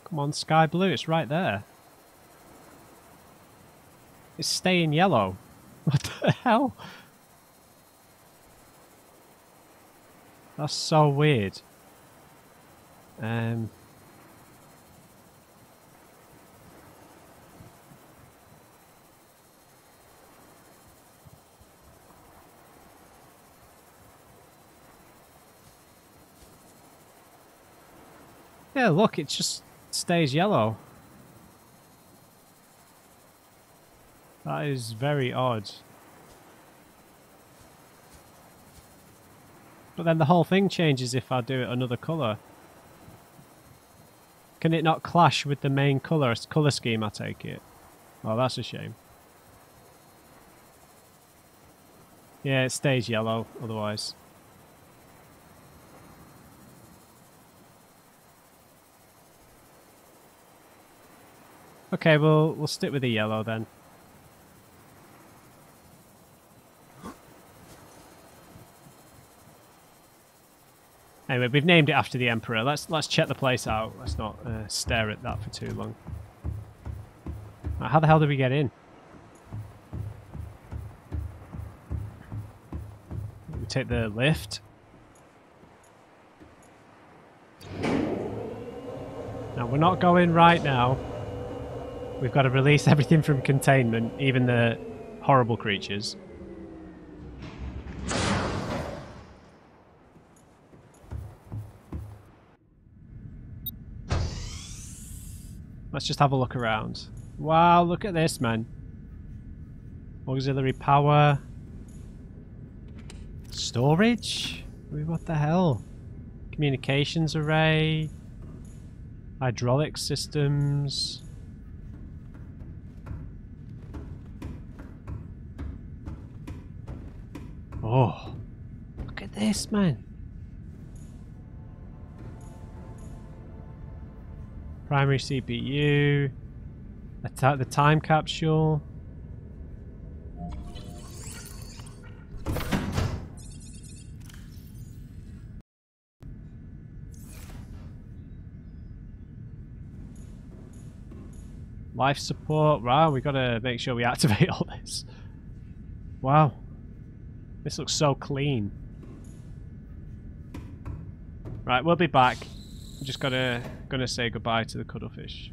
A: Come on, sky blue, it's right there. It's staying yellow. What the hell? That's so weird. Yeah, look, it just stays yellow. That is very odd. But then the whole thing changes if I do it another colour. Can it not clash with the main colour scheme, I take it? Oh, that's a shame. Yeah, it stays yellow otherwise. Okay, we'll stick with the yellow then. Anyway, we've named it after the Emperor. Let's check the place out. Let's not stare at that for too long. Right, how the hell did we get in? We take the lift. Now we're not going right now. We've got to release everything from containment, even the horrible creatures. Let's just have a look around. Wow, look at this, man. Auxiliary power. Storage? What the hell? Communications array. Hydraulic systems. Oh, look at this, man. Primary CPU. Attack the time capsule. Life support. Wow, we gotta make sure we activate all this. Wow. This looks so clean. Right, we'll be back. I'm just gonna say goodbye to the cuttlefish.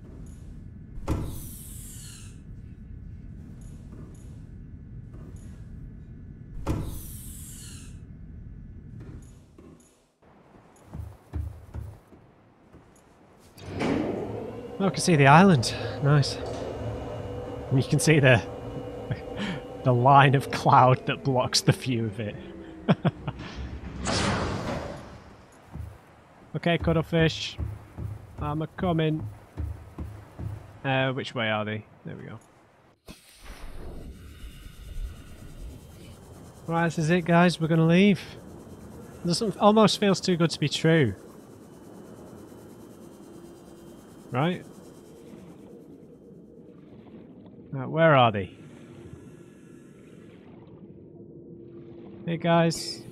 A: Oh, I can see the island. Nice. And you can see the line of cloud that blocks the view of it. Okay, cuttlefish. I'm a-coming. Which way are they? There we go. Right, this is it, guys. We're gonna leave. This almost feels too good to be true. Right? Where are they? Hey, guys.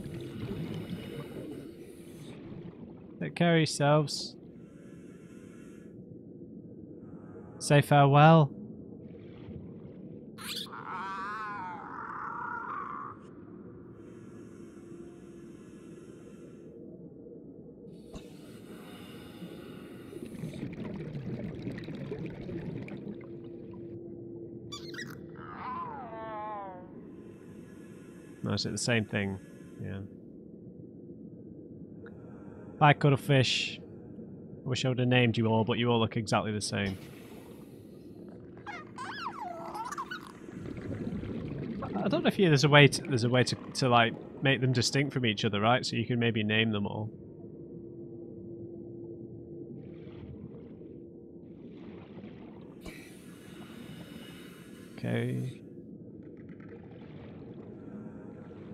A: Take care of yourselves. Say farewell. No, is it the same thing? Yeah. Bye, cuttlefish. I wish I would have named you all, but you all look exactly the same. I don't know if there's a way to like make them distinct from each other, right? So you can maybe name them all. Okay.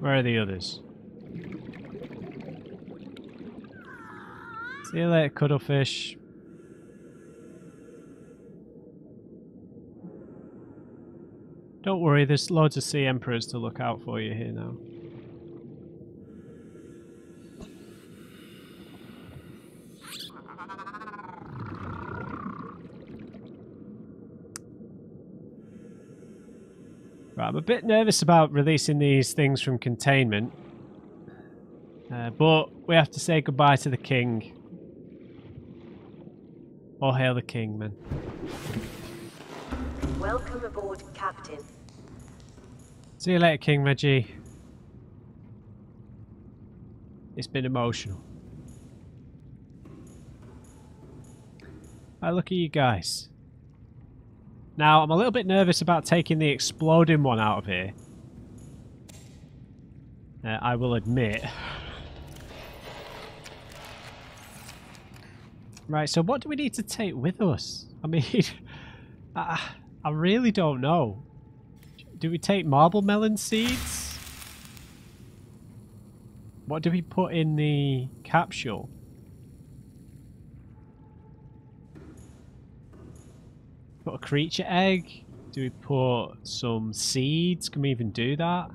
A: Where are the others? See you later, cuttlefish. Don't worry, there's loads of sea emperors to look out for you here now. Right, I'm a bit nervous about releasing these things from containment. But we have to say goodbye to the king. All hail the king, man.
D: Welcome aboard, Captain.
A: See you later, King Reggie. It's been emotional. Look at you guys. Now, I'm a little bit nervous about taking the exploding one out of here. I will admit. Right, so what do we need to take with us? I mean, I really don't know. Do we take marble melon seeds? What do we put in the capsule? Put a creature egg? Do we put some seeds? Can we even do that?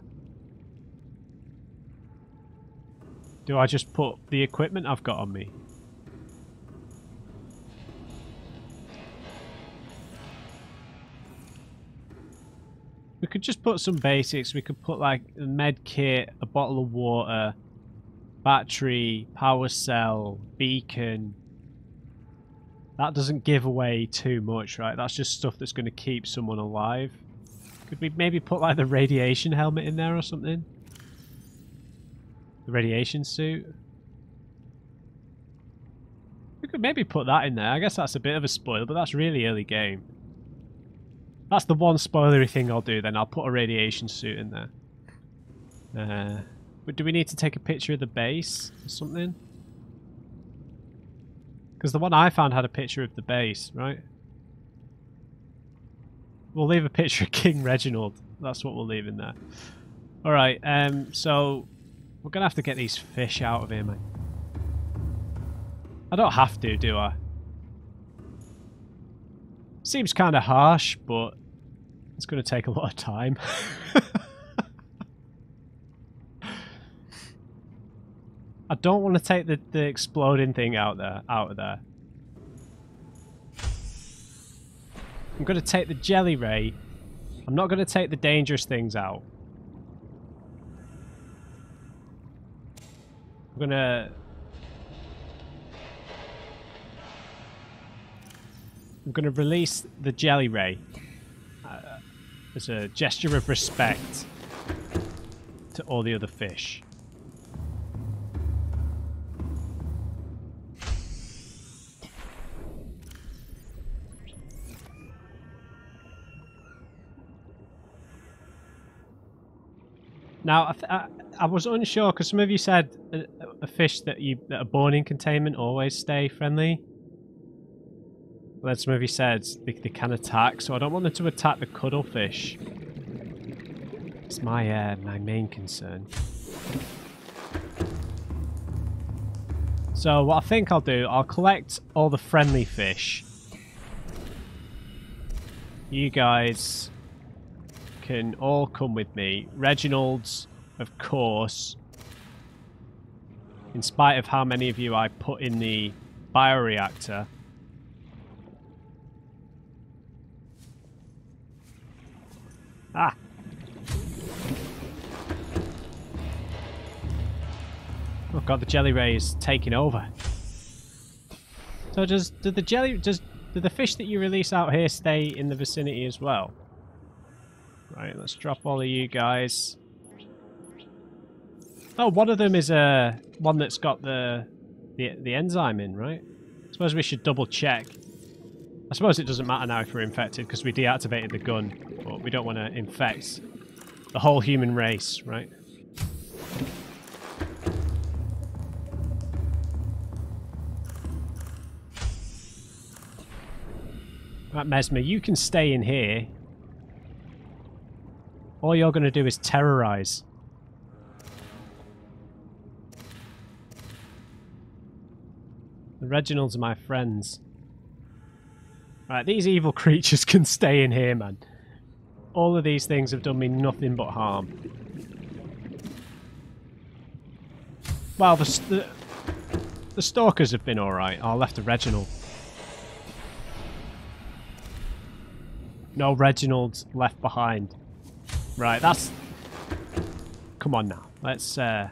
A: Do I just put the equipment I've got on me? We could just put some basics. We could put like a med kit, a bottle of water, battery, power cell, beacon. That doesn't give away too much, right? That's just stuff that's going to keep someone alive. Could we maybe put like the radiation helmet in there or something? The radiation suit? We could maybe put that in there. I guess that's a bit of a spoiler, but that's really early game. That's the one spoilery thing I'll do then. I'll put a radiation suit in there. But do we need to take a picture of the base or something? Because the one I found had a picture of the base, right? We'll leave a picture of King Reginald. That's what we'll leave in there. Alright, so we're going to have to get these fish out of here, mate. I don't have to, do I? Seems kind of harsh, but it's going to take a lot of time. I don't want to take the exploding thing out of there. I'm going to take the jelly ray. I'm not going to take the dangerous things out. I'm going to release the jelly ray as a gesture of respect to all the other fish. Now, I was unsure because some of you said a fish that are born in containment always stay friendly. But then some of you said they can attack, so I don't want them to attack the cuttlefish. It's my my main concern. So what I think I'll do, I'll collect all the friendly fish. You guys can all come with me. Reginald's, of course. In spite of how many of you I put in the bioreactor. Ah! Oh god, the jelly ray is taking over. So do the fish that you release out here stay in the vicinity as well? Right, let's drop all of you guys. Oh, one of them is one that's got the enzyme in, right? I suppose we should double check. I suppose it doesn't matter now if we're infected because we deactivated the gun, but we don't want to infect the whole human race, right? Right, Mesmer, you can stay in here. All you're going to do is terrorize. The Reginalds are my friends. Right, these evil creatures can stay in here, man. All of these things have done me nothing but harm. Well, the stalkers have been alright. I left a Reginald. No Reginald's left behind. Right, that's... Come on now. Let's not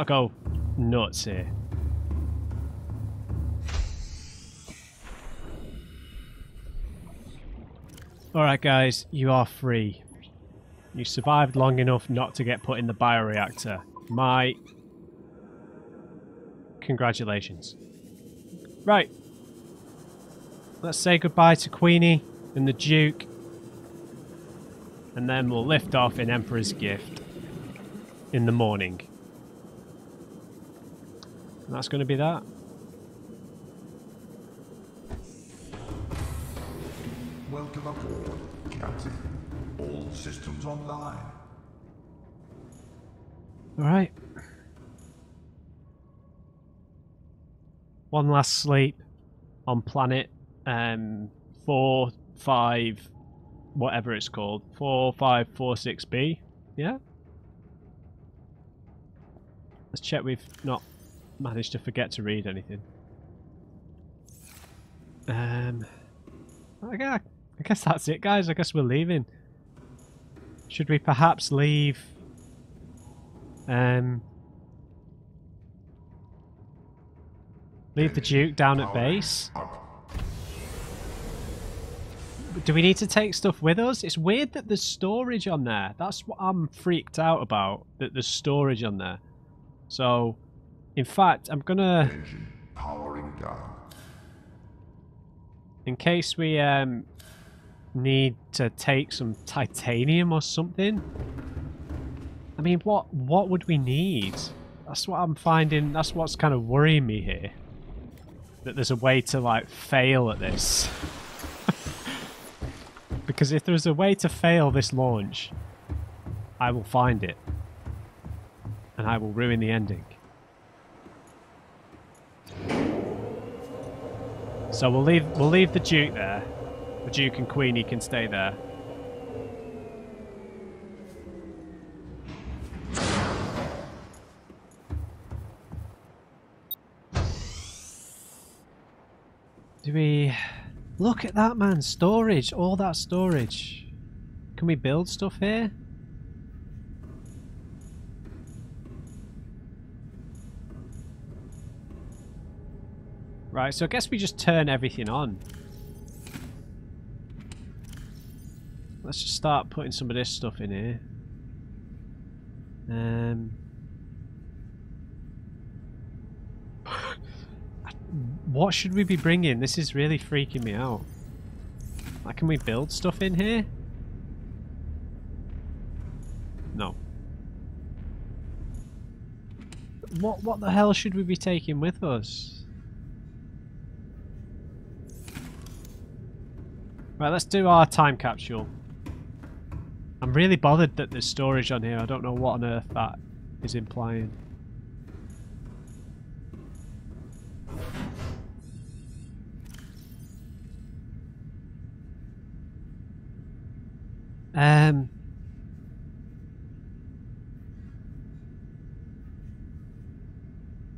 A: go nuts here. Alright guys, you are free. You survived long enough not to get put in the bioreactor. My... Congratulations. Right. Let's say goodbye to Queenie and the Duke. And then we'll lift off in Emperor's Gift in the morning. And that's going to be that.
C: Welcome aboard, Captain. All systems online.
A: Alright. One last sleep on planet 4, 5, whatever it's called. 4546B. Yeah? Let's check we've not managed to forget to read anything. I guess that's it, guys. I guess we're leaving. Should we perhaps leave... leave the Duke down at base? Do we need to take stuff with us? It's weird that there's storage on there. That's what I'm freaked out about, that there's storage on there. So, in fact, I'm gonna...
C: Engine powering down.
A: In case we need to take some titanium or something. I mean, what would we need? That's what I'm finding. That's what's kind of worrying me here. That there's a way to like fail at this. Because if there's a way to fail this launch, I will find it, and I will ruin the ending. So we'll leave the Duke there. The Duke and Queenie can stay there. Do we... Look at that, man. Storage. All that storage. Can we build stuff here? Right, so I guess we just turn everything on. Let's just start putting some of this stuff in here. What should we be bringing? This is really freaking me out. Like, can we build stuff in here? What the hell should we be taking with us? Right, let's do our time capsule. I'm really bothered that there's storage on here. I don't know what on earth that is implying.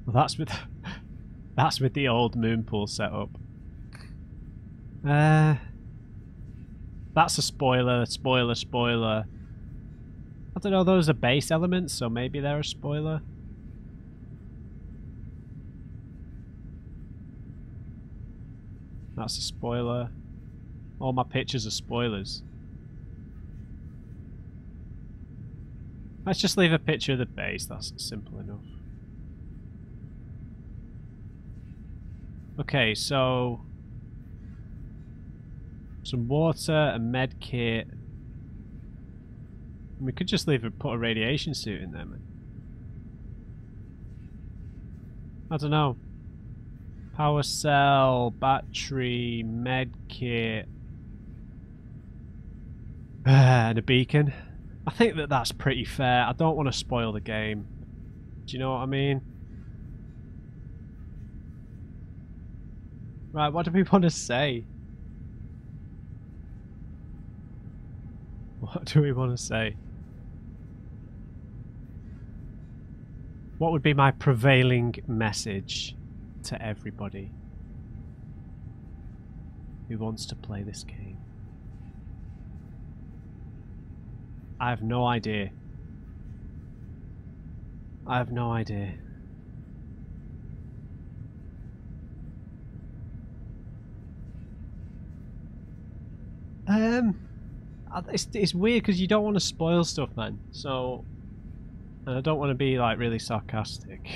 A: Well, that's with the old moon pool setup. That's a spoiler. Spoiler. I don't know. Those are base elements, so maybe they're a spoiler. That's a spoiler. All my pictures are spoilers. Let's just leave a picture of the base. That's simple enough. Okay, so some water, a med kit. We could just put a radiation suit in there, man. I don't know. Power cell, battery, med kit, and a beacon. I think that's pretty fair. I don't want to spoil the game. Do you know what I mean? Right, what do we want to say? What do we want to say? What would be my prevailing message to everybody who wants to play this game? I have no idea. I have no idea. It's weird because you don't want to spoil stuff, man. So, and I don't want to be like really sarcastic.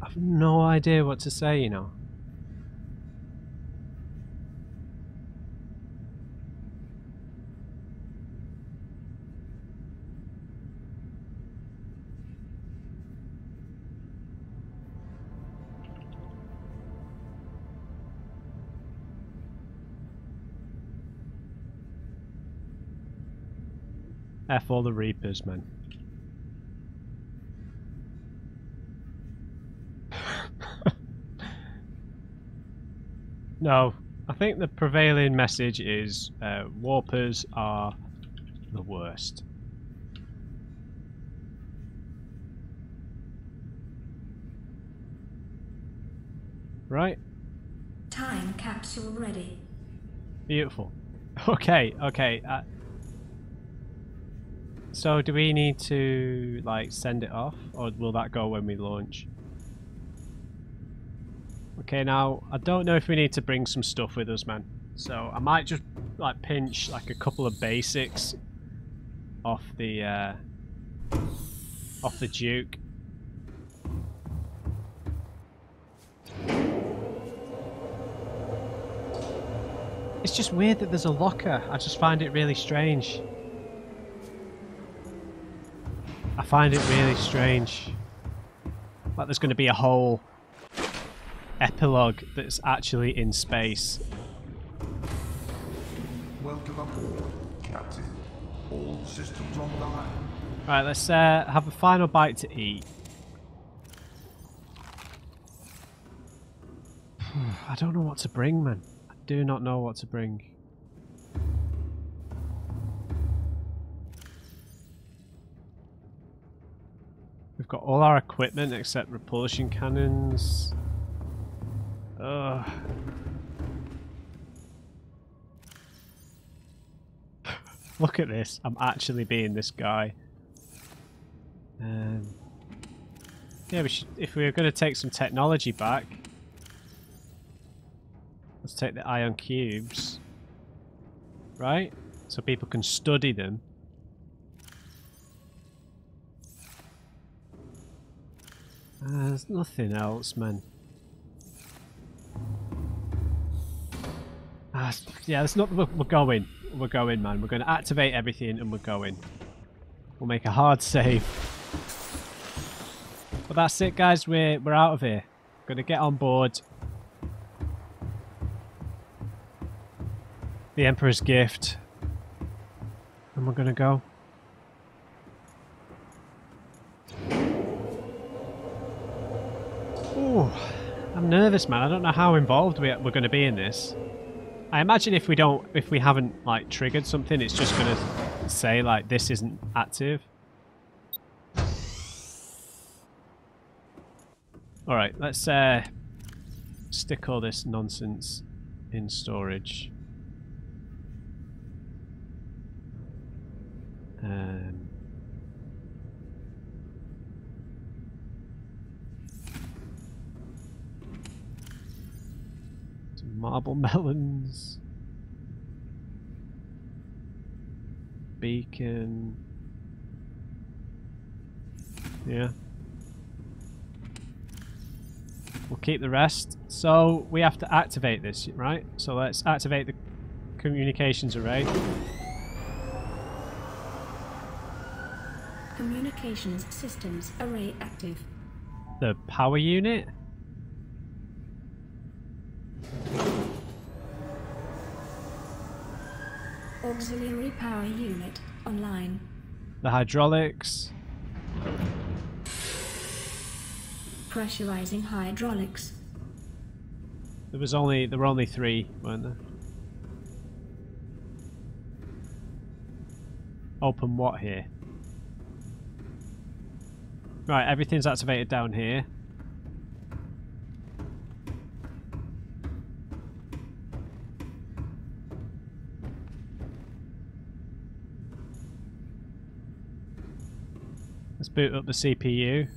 A: I've no idea what to say, you know. F all the Reapers, man. No, I think the prevailing message is warpers are the worst. Right?
E: Time capsule ready.
A: Beautiful. Okay. So do we need to like send it off, or will that go when we launch? Okay, now I don't know if we need to bring some stuff with us, man. So I might just like pinch like a couple of basics off the Duke. It's just weird that there's a locker. I just find it really strange. I find it really strange. Like there's going to be a whole epilogue that's actually in space.
C: Welcome aboard, Captain. All systems online.
A: Right, let's have a final bite to eat. I don't know what to bring, man. I do not know what to bring. We've got all our equipment except repulsion cannons. Ugh. Look at this. I'm actually being this guy. Yeah, we should, if we were going to take some technology back, let's take the ion cubes. Right? So people can study them. There's nothing else, man. Yeah, it's not. We're going. We're going, man. We're going to activate everything and we're going. We'll make a hard save. But that's it, guys. We're out of here. Gonna get on board. The Emperor's Gift. And we're gonna go. Ooh, I'm nervous, man. I don't know how involved we're going to be in this. I imagine if we haven't like triggered something, it's just going to say like this isn't active. All right, let's stick all this nonsense in storage. Some marble melons. Beacon. Yeah. We'll keep the rest. So we have to activate this, right? So let's activate the communications array.
E: Communications systems array active.
A: The power unit?
E: Auxiliary power unit online.
A: The hydraulics.
E: Pressurizing hydraulics.
A: There were only 3, weren't there? Open what here? Right, everything's activated down here. Let's boot up the CPU.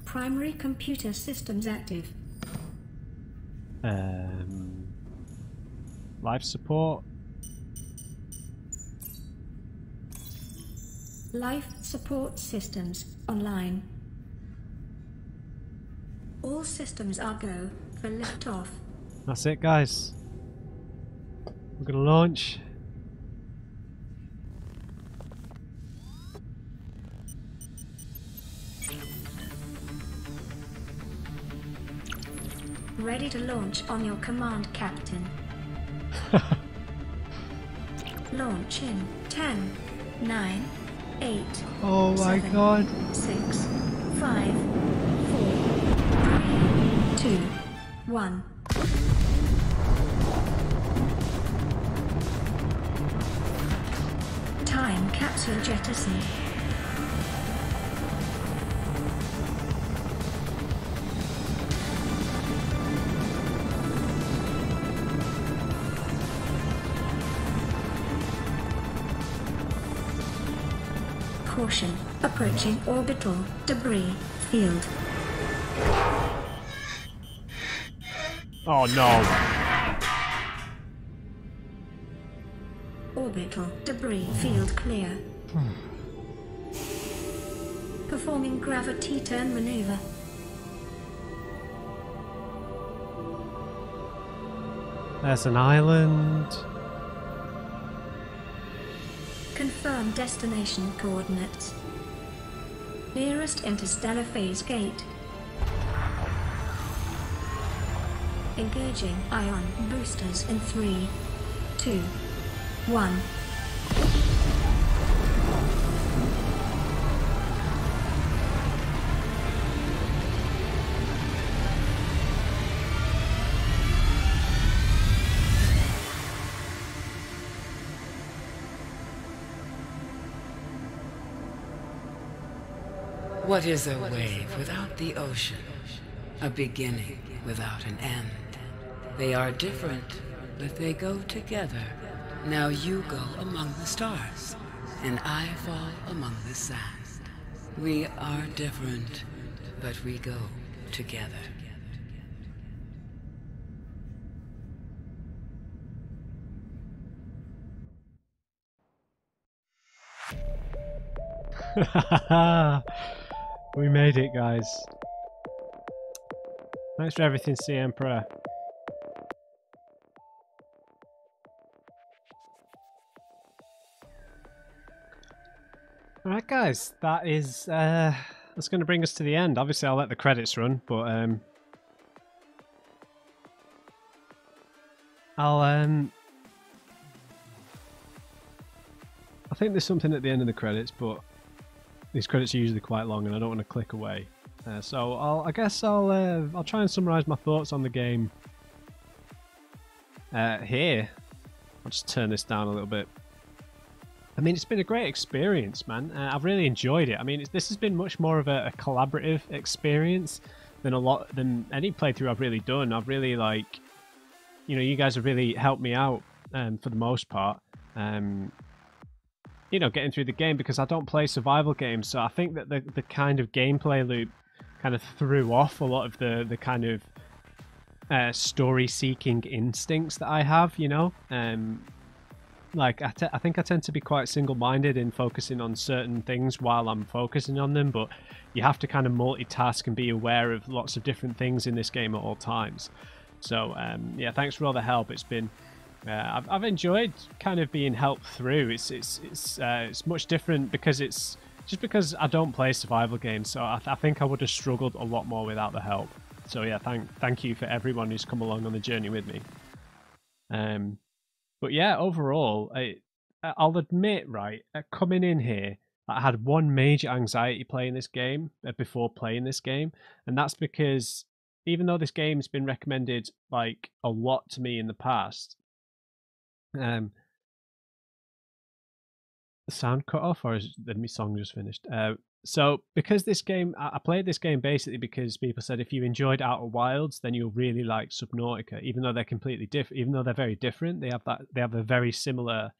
E: Primary computer systems active.
A: Life support.
E: Life support systems online. All systems are go for liftoff.
A: That's it, guys. We're gonna launch.
E: Ready to launch on your command, Captain. Launch in 10, 9, 8.
A: Oh my
E: 7,
A: god.
E: 6, 5, 4, 3, 2, 1. Time capsule jettison. Caution, approaching orbital debris field.
A: Oh no.
E: Orbital debris field clear. Performing gravity turn maneuver.
A: There's an island.
E: Confirm destination coordinates. Nearest interstellar phase gate. Engaging ion boosters in 3, 2, 1.
F: What is a wave without the ocean? A beginning without an end. They are different, but they go together. Now you go among the stars, and I fall among the sand. We are different, but we go together.
A: We made it, guys. Thanks for everything, Sea Emperor. Alright guys, that is that's gonna bring us to the end. Obviously I'll let the credits run, but I think there's something at the end of the credits, but these credits are usually quite long and I don't want to click away. So I guess I'll try and summarise my thoughts on the game here. I'll just turn this down a little bit. I mean, it's been a great experience, man. I've really enjoyed it. I mean, this has been much more of a collaborative experience than any playthrough I've really done. I've really you guys have really helped me out for the most part. Getting through the game, because I don't play survival games, so I think that the kind of gameplay loop kind of threw off a lot of the kind of story-seeking instincts that I have. I think I tend to be quite single-minded in focusing on certain things while I'm focusing on them, but you have to kind of multitask and be aware of lots of different things in this game at all times. So yeah, thanks for all the help. It's been I've enjoyed kind of being helped through. It's much different because it's just because I don't play survival games, so I think I would have struggled a lot more without the help. So yeah, thank you for everyone who's come along on the journey with me. But yeah, overall, I'll admit, right, coming in here, I had one major anxiety playing this game before playing this game, and that's because even though this game's been recommended like a lot to me in the past, the sound cut off, or is the song just finished? So because this game, I played this game basically because people said if you enjoyed Outer Wilds, then you'll really like Subnautica. Even though they're completely different, even though they're very different, they have a very similar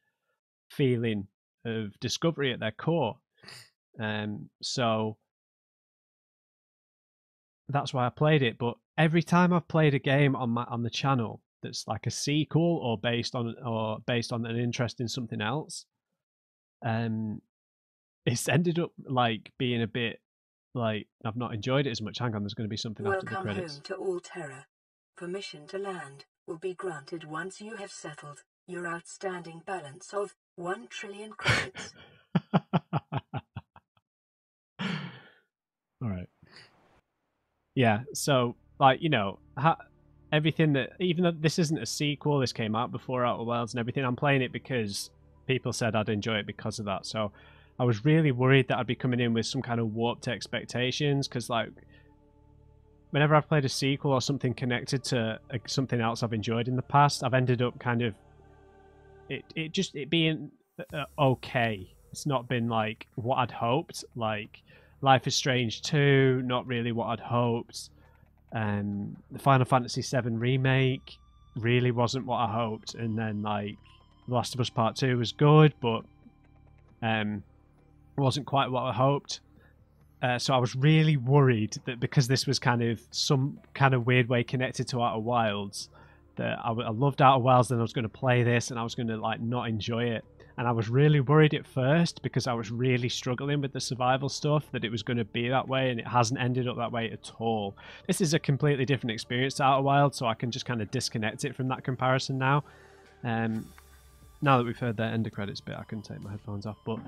A: feeling of discovery at their core. So that's why I played it. But every time I've played a game on the channel that's like a sequel or based on an interest in something else, it's ended up like being a bit like I've not enjoyed it as much. Hang on, there's going to be something after the credits.
D: Welcome home to All Terra. Permission to land will be granted once you have settled your outstanding balance of 1 trillion credits.
A: All right. Yeah, so everything that, even though this isn't a sequel, this came out before Outer Wilds and everything, I'm playing it because people said I'd enjoy it because of that. So I was really worried that I'd be coming in with some kind of warped expectations, because like whenever I've played a sequel or something connected to something else I've enjoyed in the past, I've ended up kind of it being okay. It's not been like what I'd hoped. Like Life is Strange 2, not really what I'd hoped. The Final Fantasy VII remake really wasn't what I hoped, and then like The Last of Us Part 2 was good, but wasn't quite what I hoped. So I was really worried that because this was kind of some kind of weird way connected to Outer Wilds, that I loved Outer Wilds, then I was going to play this and I was going to like not enjoy it. And I was really worried at first because I was really struggling with the survival stuff, that it was going to be that way, and it hasn't ended up that way at all. This is a completely different experience to Outer Wilds, so I can just kind of disconnect it from that comparison now. Now that we've heard that end of credits bit, I can take my headphones off. But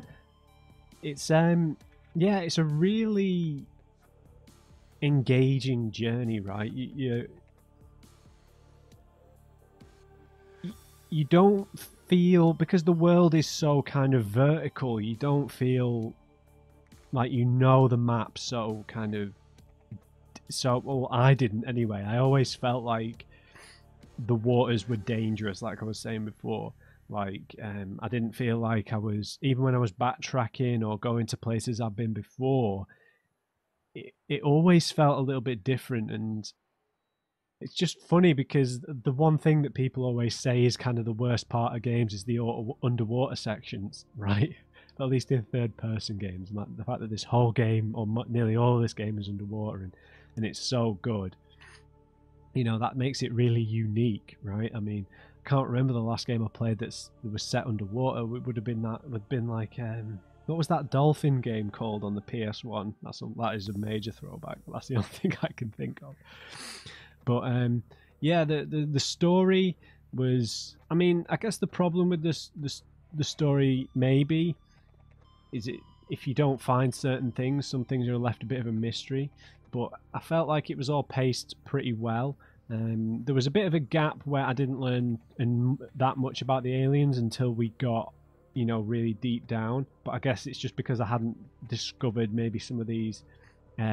A: it's yeah, it's a really engaging journey, right? You don't feel, because the world is so kind of vertical, you don't feel like you know the map so kind of, so, well, I didn't anyway. I always felt like the waters were dangerous, like I was saying before. Like I didn't feel like I was, even when I was backtracking or going to places I've been before, it always felt a little bit different. And it's just funny because the one thing that people always say is kind of the worst part of games is the underwater sections, right? At least in third-person games. The fact that this whole game, or nearly all of this game, is underwater, and it's so good. That makes it really unique, right? I mean, I can't remember the last game I played that was set underwater. It would have been like What was that dolphin game called on the PS1? That is a major throwback. That's the only thing I can think of. But yeah, the story was. I mean, I guess the problem with the story maybe is it if you don't find certain things, some things are left a bit of a mystery. But I felt like it was all paced pretty well. There was a bit of a gap where I didn't learn that much about the aliens until we got, you know, really deep down. But I guess it's just because I hadn't discovered maybe some of these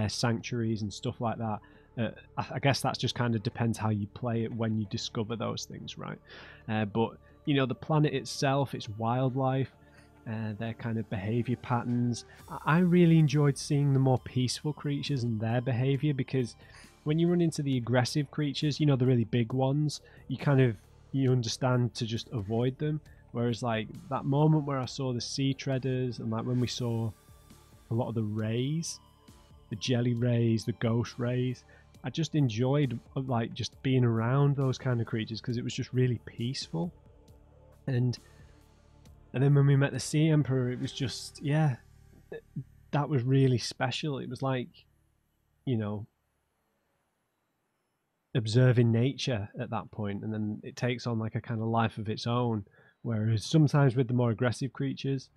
A: sanctuaries and stuff like that. I guess that's just kind of depends how you play it when you discover those things, right? But you know, the planet itself, its wildlife, their kind of behavior patterns. I really enjoyed seeing the more peaceful creatures and their behavior, because when you run into the aggressive creatures, you know, the really big ones, you understand to just avoid them. Whereas like that moment where I saw the sea treaders, and like when we saw a lot of the rays, the jelly rays, the ghost rays, I just enjoyed like just being around those kind of creatures because it was just really peaceful. And then when we met the Sea Emperor, it was just, yeah, that was really special. It was like, you know, observing nature at that point, and then it takes on like a kind of life of its own. Whereas sometimes with the more aggressive creatures,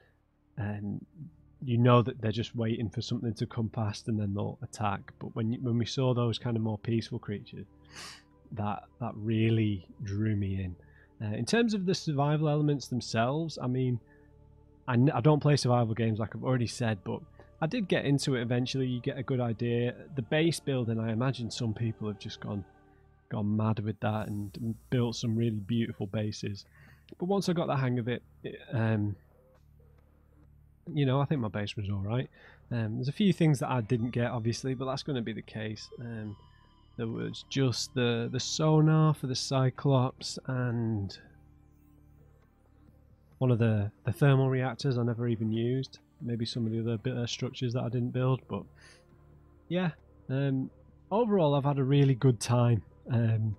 A: you know that they're just waiting for something to come past and then they'll attack. But when we saw those kind of more peaceful creatures, that really drew me in. In terms of the survival elements themselves, I mean, I don't play survival games like I've already said, but I did get into it eventually. You get a good idea. The base building, I imagine some people have just gone mad with that and built some really beautiful bases. But once I got the hang of it, you know, I think my base was all right. There's a few things that I didn't get, obviously, but that's going to be the case. There was just the sonar for the Cyclops and one of the thermal reactors I never even used. Maybe some of the other bit structures that I didn't build, but yeah. Overall, I've had a really good time. I'm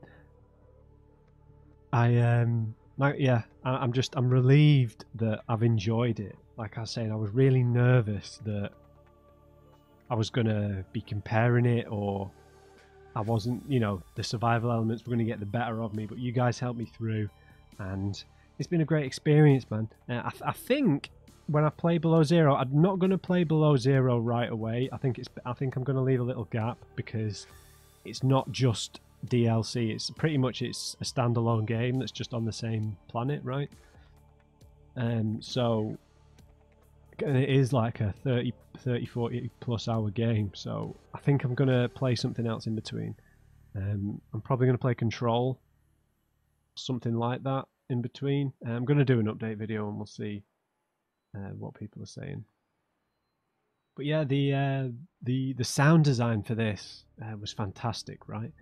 A: relieved that I've enjoyed it. Like I was saying, I was really nervous that I was gonna be comparing it, or I wasn't, you know, the survival elements were going to get the better of me, but you guys helped me through, and it's been a great experience, man. I think when I play Below Zero, I'm not going to play Below Zero right away. I think I'm going to leave a little gap, because it's not just DLC. It's pretty much a standalone game that's just on the same planet, right? So and it is like a 30, 40 plus hour game, so I think I'm going to play something else in between. I'm probably going to play Control, something like that in between. I'm going to do an update video and we'll see what people are saying. But yeah, the sound design for this was fantastic, right?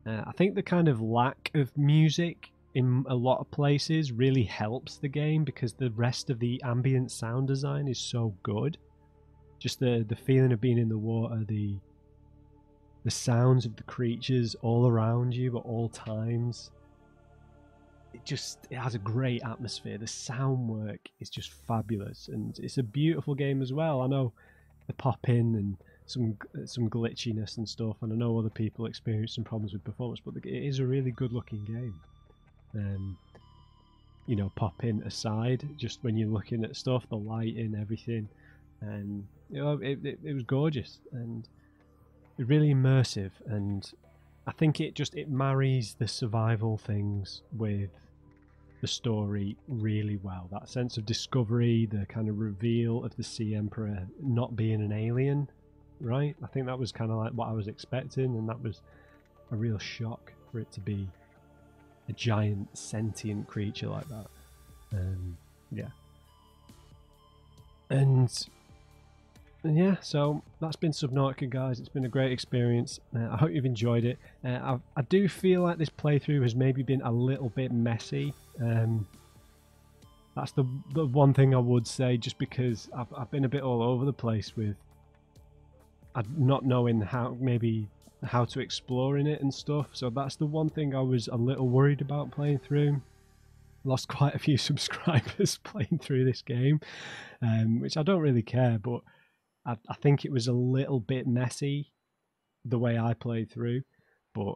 A: I think the kind of lack of music in a lot of places really helps the game, because the rest of the ambient sound design is so good. Just the feeling of being in the water, the sounds of the creatures all around you at all times. It has a great atmosphere. The sound work is just fabulous, and it's a beautiful game as well. I know the pop in and some glitchiness and stuff, and I know other people experience some problems with performance, but it is a really good looking game. You know, pop in aside, just when you're looking at stuff, the lighting, everything, and you know, it was gorgeous and really immersive. And I think it marries the survival things with the story really well. That sense of discovery, the kind of reveal of the Sea Emperor not being an alien, right? I think that was kind of like what I was expecting, and that was a real shock for it to be a giant sentient creature like that. Yeah. And yeah, so that's been Subnautica, guys. It's been a great experience. I hope you've enjoyed it. I do feel like this playthrough has maybe been a little bit messy. That's the one thing I would say, just because I've been a bit all over the place with not knowing how to explore in it and stuff. So that's the one thing I was a little worried about playing through. lost quite a few subscribers playing through this game, which I don't really care, but I think it was a little bit messy the way I played through, but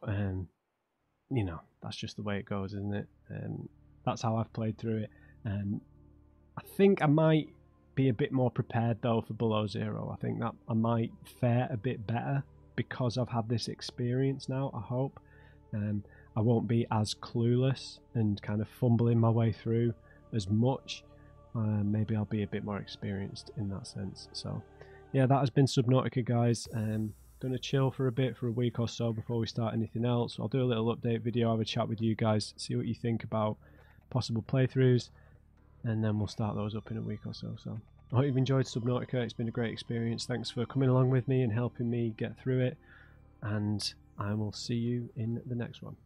A: you know, that's just the way it goes, isn't it? That's how I've played through it. I think I might be a bit more prepared though for Below Zero. I think that I might fare a bit better because I've had this experience now, I hope. I won't be as clueless and kind of fumbling my way through as much. Maybe I'll be a bit more experienced in that sense. So yeah, that has been Subnautica, guys. Gonna chill for a bit, for a week or so before we start anything else. I'll do a little update video, have a chat with you guys, see what you think about possible playthroughs, and then we'll start those up in a week or so. So I hope you've enjoyed Subnautica. It's been a great experience. Thanks for coming along with me and helping me get through it, and I will see you in the next one.